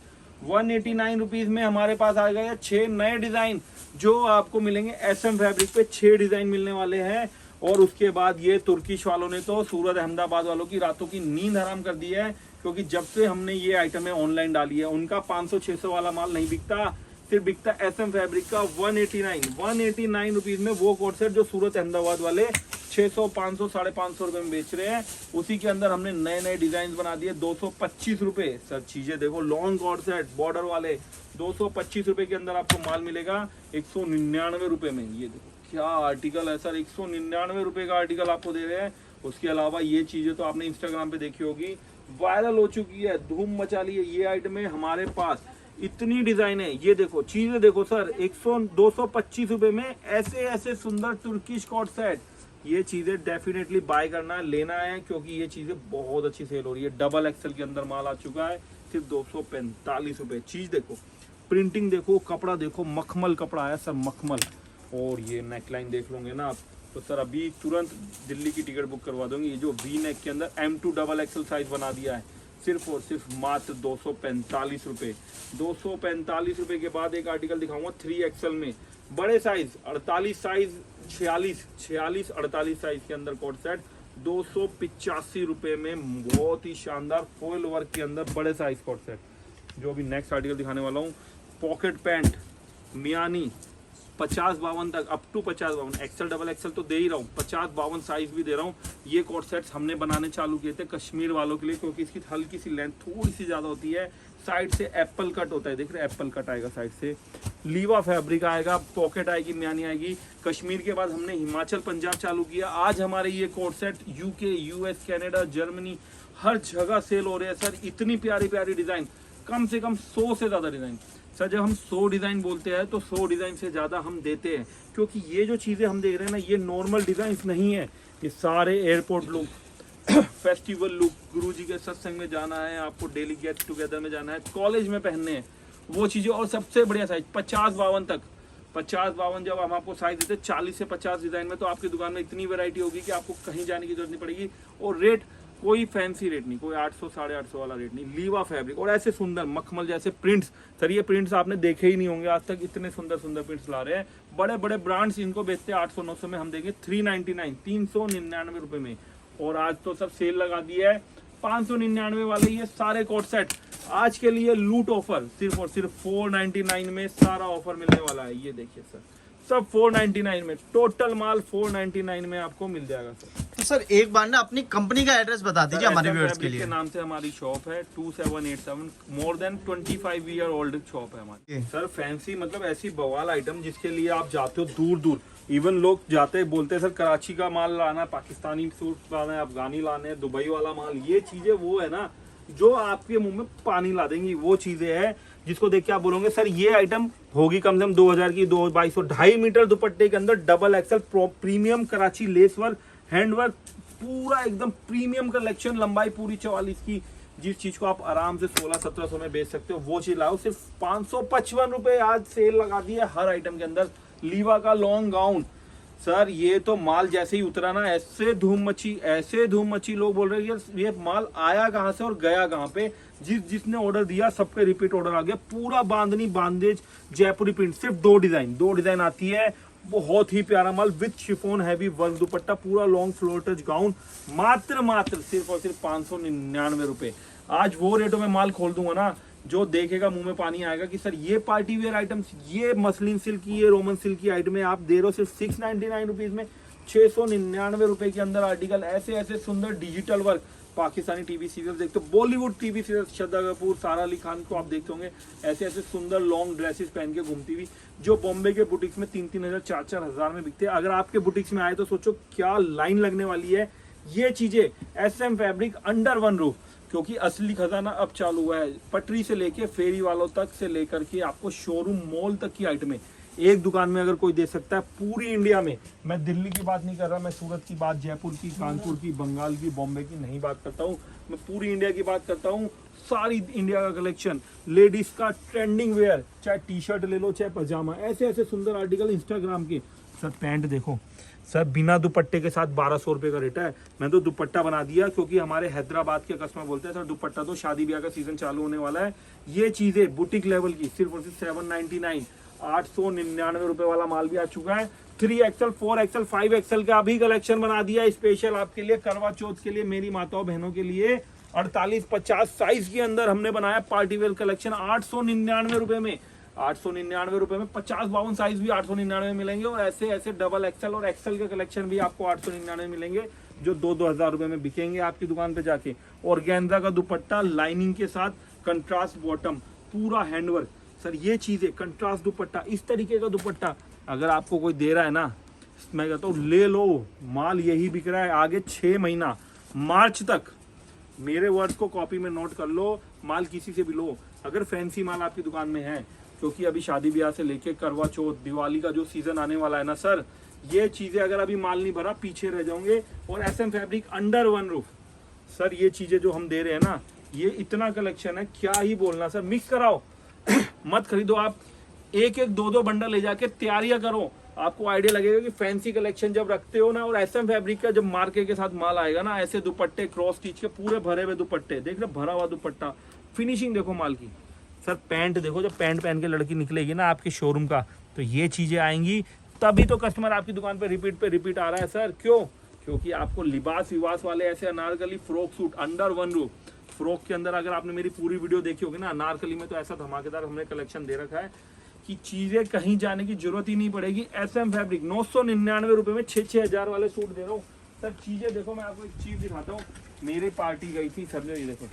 189 रुपीज में हमारे पास आ गए 6 नए डिजाइन जो आपको मिलेंगे SM फैब्रिक पे। 6 डिजाइन मिलने वाले हैं। और उसके बाद ये तुर्किश वालों ने तो सूरत अहमदाबाद वालों की रातों की नींद हराम कर दी है, क्योंकि जब से हमने ये आइटमें ऑनलाइन डाली है उनका 500-600 वाला माल नहीं बिकता, सिर्फ बिकता SM फैब्रिक का 189 रुपीज में वो कोट सेट जो सूरत अहमदाबाद वाले 600, 500, 550 रुपए में बेच रहे हैं। उसी के अंदर हमने नए नए डिजाइन बना दिए। 225 रुपए सर। चीजें देखो, लॉन्ग कोट सेट बॉर्डर वाले 225 रुपए के अंदर आपको माल मिलेगा 199 रुपए में। ये देखो क्या आर्टिकल है सर, 199 रुपए का आर्टिकल आपको दे रहे हैं। उसके अलावा ये चीजें तो आपने इंस्टाग्राम पे देखी होगी, वायरल हो चुकी है, धूम मचा ली है। ये आइटम है हमारे पास, इतनी डिजाइन है। ये देखो चीजें देखो सर, 225 रुपए में ऐसे ऐसे सुंदर तुर्किश कोट सेट। ये चीजें डेफिनेटली बाय करना है, लेना है, क्योंकि ये चीजें बहुत अच्छी सेल हो रही है। डबल एक्सेल के अंदर माल आ चुका है, सिर्फ 245 रुपए। चीज देखो, प्रिंटिंग देखो, कपड़ा देखो, मखमल कपड़ा है सर, मखमल। और ये नेकलाइन देख लोगे ना आप तो सर अभी तुरंत दिल्ली की टिकट बुक करवा दोगे। ये जो वी नेक के अंदर M2 डबल एक्सेल साइज बना दिया है, सिर्फ और सिर्फ मात्र 245 रुपए। 245 रुपए के बाद एक आर्टिकल दिखाऊंगा 3XL में, बड़े साइज 48 साइज, 46, 48 साइज के अंदर कोट सेट 285 रुपए में। बहुत ही शानदार फॉइल वर्क के अंदर बड़े साइज कोट सेट। जो अभी नेक्स्ट आर्टिकल दिखाने वाला हूँ, पॉकेट पैंट मियानी 50-52 तक, up to 50-52, XL double XL तो दे ही रहा हूँ, 50-52 साइज भी दे रहा हूँ। ये कोट सेट्स हमने बनाने चालू किए थे कश्मीर वालों के लिए, क्योंकि इसकी हल्की सी लेंथ थोड़ी सी ज्यादा होती है। साइड से एप्पल कट होता है, देख रहे एप्पल कट आएगा साइड से। लीवा फैब्रिक आएगा, पॉकेट आएगी, म्यानी आएगी। कश्मीर के बाद हमने हिमाचल पंजाब चालू किया। आज हमारे ये coat set UK, US, Canada, Germany हर जगह सेल हो रहे हैं सर। इतनी प्यारी प्यारी डिजाइन, कम से कम 100 से ज्यादा डिजाइन सर। जब हम 100 डिजाइन बोलते हैं तो 100 डिजाइन से ज्यादा हम देते हैं, क्योंकि ये जो चीजें हम देख रहे हैं ना, ये नॉर्मल डिजाइन नहीं है। ये सारे एयरपोर्ट लुक, फेस्टिवल लुक, गुरुजी के सत्संग में जाना है, आपको डेली गेट टुगेदर में जाना है, कॉलेज में पहनने हैं वो चीजें। और सबसे बढ़िया साइज 50-52 तक, 50-52 जब हम आपको साइज देते हैं 40 से 50 डिजाइन में, तो आपकी दुकान में इतनी वैरायटी होगी कि आपको कहीं जाने की जरूरत नहीं पड़ेगी। और रेट कोई फैंसी रेट नहीं, कोई 800 850 वाला रेट नहीं। लीवा फैब्रिक और ऐसे सुंदर मखमल जैसे प्रिंट्स सर, ये प्रिंट्स आपने देखे ही नहीं होंगे आज तक। इतने सुंदर सुंदर प्रिंट्स ला रहे हैं। बड़े बड़े ब्रांड्स इनको बेचते हैं 800-900 में, हम देंगे 399 रुपए में। और आज तो सब सेल लगा दिया है 599 वाले ये सारे कोट सेट। आज के लिए लूट ऑफर, सिर्फ और सिर्फ 499 में सारा ऑफर मिलने वाला है। ये देखिए सर, सब 499 में, टोटल माल 499 में आपको मिल जाएगा सर।
तो सर एक बार ना अपनी कंपनी का एड्रेस बता दीजिए हमारे व्यूअर्स के लिए।
के नाम से हमारी शॉप है 2787, more than 25 year old shop है हमारी सर। फैंसी मतलब ऐसी बवाल आइटम जिसके लिए आप जाते हो दूर दूर, इवन लोग जाते बोलते हैं सर कराची का माल लाना है, पाकिस्तानी सूट लाना है, अफगानी लाने हैं, दुबई वाला माल, ये चीजें वो है ना जो आपके मुंह में पानी ला देंगी। वो चीजें हैं जिसको देख के आप बोलोगे सर ये आइटम होगी कम से कम 2000 की, 2200, 2.5 मीटर दुपट्टे के अंदर double axle premium Karachi lace work, hand work, पूरा एकदम प्रीमियम कलेक्शन, लंबाई पूरी 44 की। जिस चीज को आप आराम से 1600-1700 में बेच सकते हो वो चीज लाओ। सिर्फ 555 रुपए आज सेल लगा दी है हर आइटम के अंदर। लीवा का लॉन्ग गाउन सर, ये तो माल जैसे ही उतरा ना ऐसे धूम मची, लोग बोल रहे हैं ये माल आया कहाँ से और गया कहाँ पे। जिसने ऑर्डर दिया सबके रिपीट ऑर्डर आ गया। पूरा बांधनी बांदेज जयपुरी प्रिंट, सिर्फ दो डिजाइन आती है। बहुत ही प्यारा माल with chiffon heavy work dupatta, पूरा लॉन्ग फ्लोर टच गाउन, मात्र सिर्फ और सिर्फ 599 रुपए। आज वो रेटों में माल खोल दूंगा ना जो देखेगा मुंह में पानी आएगा कि सर ये पार्टी वेयर आइटम्स, ये मसलिन सिल्क की, ये रोमन सिल्क की आइटम आप दे रहे हो सिर्फ 699 रुपीज में। 699 रुपए के अंदर आर्टिकल, ऐसे सुंदर digital work. Pakistani TV serial देखते हो, बॉलीवुड टीवी सीरियल, श्रद्धा कपूर, सारा अली खान को आप देखते होंगे ऐसे सुंदर लॉन्ग ड्रेसेस पहन के घूमती हुई, जो बॉम्बे के बुटीक्स में 3-3 हजार 4-4 हजार में बिकते हैं। अगर आपके बुटीक्स में आए तो सोचो क्या लाइन लगने वाली है। ये चीजें SM fabric under one roof, क्योंकि असली खजाना अब चालू हुआ है। पटरी से लेके फेरी वालों तक से लेकर के आपको शोरूम मॉल तक की आइटमें एक दुकान में अगर कोई दे सकता है पूरी इंडिया में। मैं दिल्ली की बात नहीं कर रहा, मैं सूरत की बात, जयपुर की, कानपुर की, बंगाल की, बॉम्बे की नहीं बात करता हूँ, मैं पूरी इंडिया की बात करता हूँ। सारी इंडिया का कलेक्शन, लेडीज का ट्रेंडिंग वेयर, चाहे टी शर्ट ले लो चाहे पजामा, ऐसे सुंदर आर्टिकल इंस्टाग्राम के। सर पैंट देखो सर, बिना दुपट्टे के साथ 1200 रुपए का रेट है। मैं तो दुपट्टा बना दिया क्योंकि हमारे हैदराबाद के कस्टमर बोलते हैं सर दुपट्टा तो शादी ब्याह का सीजन चालू होने वाला है। ये चीजें बुटीक लेवल की सिर्फ और सिर्फ 799, 899 रुपए वाला माल भी आ चुका है। 3XL, 4XL, 5XL का भी कलेक्शन बना दिया स्पेशल आपके लिए, करवा चौथ के लिए, मेरी माताओं बहनों के लिए। 48-50 साइज के अंदर हमने बनाया पार्टी वेयर कलेक्शन 899 रुपए में। 899 रुपए में 50-52 साइज भी 899 में मिलेंगे, और ऐसे डबल एक्सल और एक्सल के कलेक्शन भी आपको 899 में मिलेंगे, जो 2-2 हजार रुपए में बिकेंगे आपकी दुकान पे जाके। और गेंदा का दुपट्टा लाइनिंग के साथ, कंट्रास्ट बॉटम, पूरा हैंडवर्क। सर ये चीजें कंट्रास्ट दुपट्टा, इस तरीके का दुपट्टा अगर आपको कोई दे रहा है ना, मैं कहता हूँ ले लो, माल यही बिक रहा है आगे 6 महीना मार्च तक। मेरे वर्ड्स को कॉपी में नोट कर लो, माल किसी से भी लो अगर फैंसी माल आपकी दुकान में है, क्योंकि अभी शादी ब्याह से लेके करवा चौथ, दिवाली का जो सीजन आने वाला है ना सर, ये चीजें अगर अभी माल नहीं भरा पीछे रह जाओगे। और SM fabric under one roof sir, ये चीजें जो हम दे रहे हैं ना, ये इतना कलेक्शन है क्या ही बोलना सर। मिक्स कराओ मत खरीदो आप, एक 2-2 बंडल ले जाके तैयारियां करो, आपको आइडिया लगेगा कि फैंसी कलेक्शन जब रखते हो ना। और SM फैब्रिक का जब मार्के के साथ माल आएगा ना, ऐसे दुपट्टे क्रॉस स्टिच के पूरे भरे हुए दुपट्टे, देख रहे भरा हुआ दुपट्टा, फिनिशिंग देखो माल की। सर पैंट देखो, जब पैंट पहन के लड़की निकलेगी ना आपके शोरूम का, तो ये चीजें आएंगी, तभी तो कस्टमर आपकी दुकान पे रिपीट आ रहा है सर। क्यों? क्योंकि आपको लिबास विवास वाले ऐसे Anarkali frock suit under one roof, frock के अंदर अगर आपने मेरी पूरी वीडियो देखी होगी ना, अनारकली में तो ऐसा धमाकेदार हमने कलेक्शन दे रखा है कि चीजें कहीं जाने की जरूरत ही नहीं पड़ेगी। SM फैब्रिक 999 रुपए में 6-6 हजार वाले सूट दे रहा हूँ सर। चीजें देखो, मैं आपको एक चीज दिखाता हूँ। मेरी पार्टी गई थी सर, ये देखो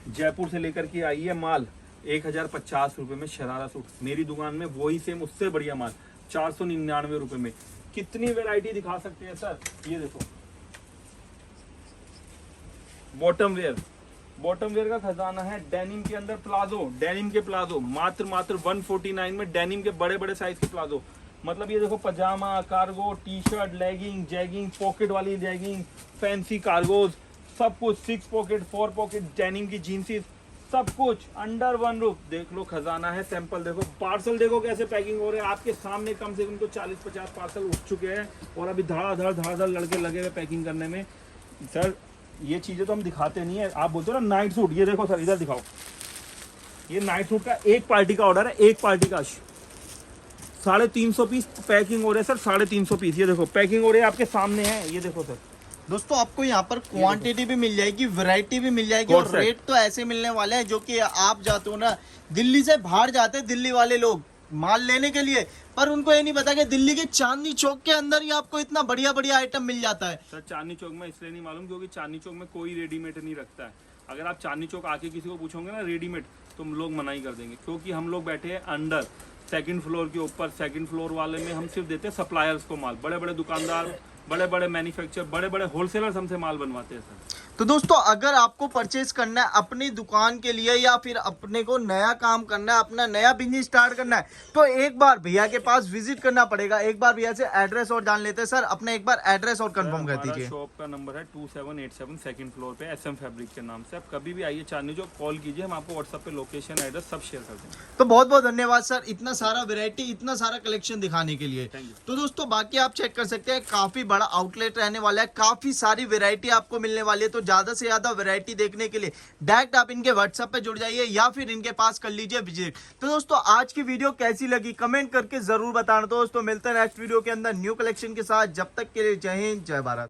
जयपुर से लेकर के आई है माल 1050 रुपए में शरारा सूट, मेरी दुकान में वही सेम उससे बढ़िया माल 499 रुपए में। कितनी वैरायटी दिखा सकते हैं सर। ये देखो बॉटम वेयर का खजाना है। डेनिम के अंदर प्लाजो, डेनिम के प्लाजो मात्र 149 में, डेनिम के बड़े साइज के प्लाजो। मतलब ये देखो pyjama, cargo, T shirt, legging, jegging, pocket वाली जैगिंग, फैंसी कार्गोज, सब कुछ 6 पॉकेट 4 पॉकेट, डेनिम की जींसेस, सब कुछ अंडर वन रूफ। देख लो खजाना है, सैंपल देखो, पार्सल देखो कैसे पैकिंग हो रहे हैं आपके सामने। कम से कम तो 40-50 पार्सल उठ चुके हैं, और अभी धड़ाधड़ लड़के लगे हुए पैकिंग करने में। सर ये चीजें तो हम दिखाते नहीं है। आप बोलते हो ना नाइट सूट, ये देखो सर, इधर दिखाओ, ये नाइट सूट का एक पार्टी का ऑर्डर है, एक पार्टी का 350 पीस पैकिंग हो रहे हैं सर, 350 पीस। ये देखो पैकिंग हो रही है आपके सामने है, ये देखो सर।
दोस्तों आपको यहाँ पर क्वांटिटी भी मिल जाएगी, वैरायटी भी मिल जाएगी, और रेट तो ऐसे मिलने वाले हैं जो कि आप जाते हो ना, दिल्ली से बाहर जाते हैं दिल्ली वाले लोग माल लेने के लिए, पर उनको ये नहीं पता कि दिल्ली के चांदनी चौक के अंदर ही आपको इतना बढ़िया आइटम मिल जाता है।
सर चांदनी चौक में इसलिए नहीं मालूम क्योंकि चांदनी चौक में कोई रेडीमेड नहीं रखता है। अगर आप चांदनी चौक आके किसी को पूछोगे ना रेडीमेड, तो लोग मना ही कर देंगे, क्योंकि हम लोग बैठे हैं अंडर सेकंड फ्लोर के ऊपर, सेकंड फ्लोर वाले में हम सिर्फ देते हैं सप्लायर्स को माल। बड़े बड़े दुकानदार, बड़े बड़े मैन्युफैक्चर, बड़े बड़े होलसेलर्स हमसे माल बनवाते हैं सर।
तो दोस्तों अगर आपको परचेज करना है अपनी दुकान के लिए या फिर अपने को नया काम करना है, अपना नया बिजनेस स्टार्ट करना है, तो एक बार भैया के पास विजिट करना पड़ेगा। एक बार भैया से एड्रेस और जान लेते हैं। सर अपना एक बार एड्रेस और कंफर्म कर दीजिए।
शॉप का नंबर है 2787 सेकंड फ्लोर पे, SM फैब्रिक के नाम से। आप कभी भी आइए चांदनी चौक, कॉल कीजिए, हम आपको व्हाट्सएप पे लोकेशन, एड्रेस सब शेयर कर देंगे।
तो बहुत बहुत धन्यवाद सर, इतना सारा वैरायटी, इतना सारा कलेक्शन दिखाने के लिए। तो दोस्तों बाकी आप चेक कर सकते हैं, काफी बड़ा आउटलेट रहने वाला है, काफी सारी वैरायटी आपको मिलने वाली है। तो ज्यादा से ज्यादा वैरायटी देखने के लिए डायरेक्ट आप इनके व्हाट्सएप पे जुड़ जाइए या फिर इनके पास कर लीजिए विजिट। तो दोस्तों आज की वीडियो कैसी लगी कमेंट करके जरूर बताना। दोस्तों मिलते हैं नेक्स्ट वीडियो के अंदर न्यू कलेक्शन के साथ। जब तक के लिए जय हिंद, जय भारत।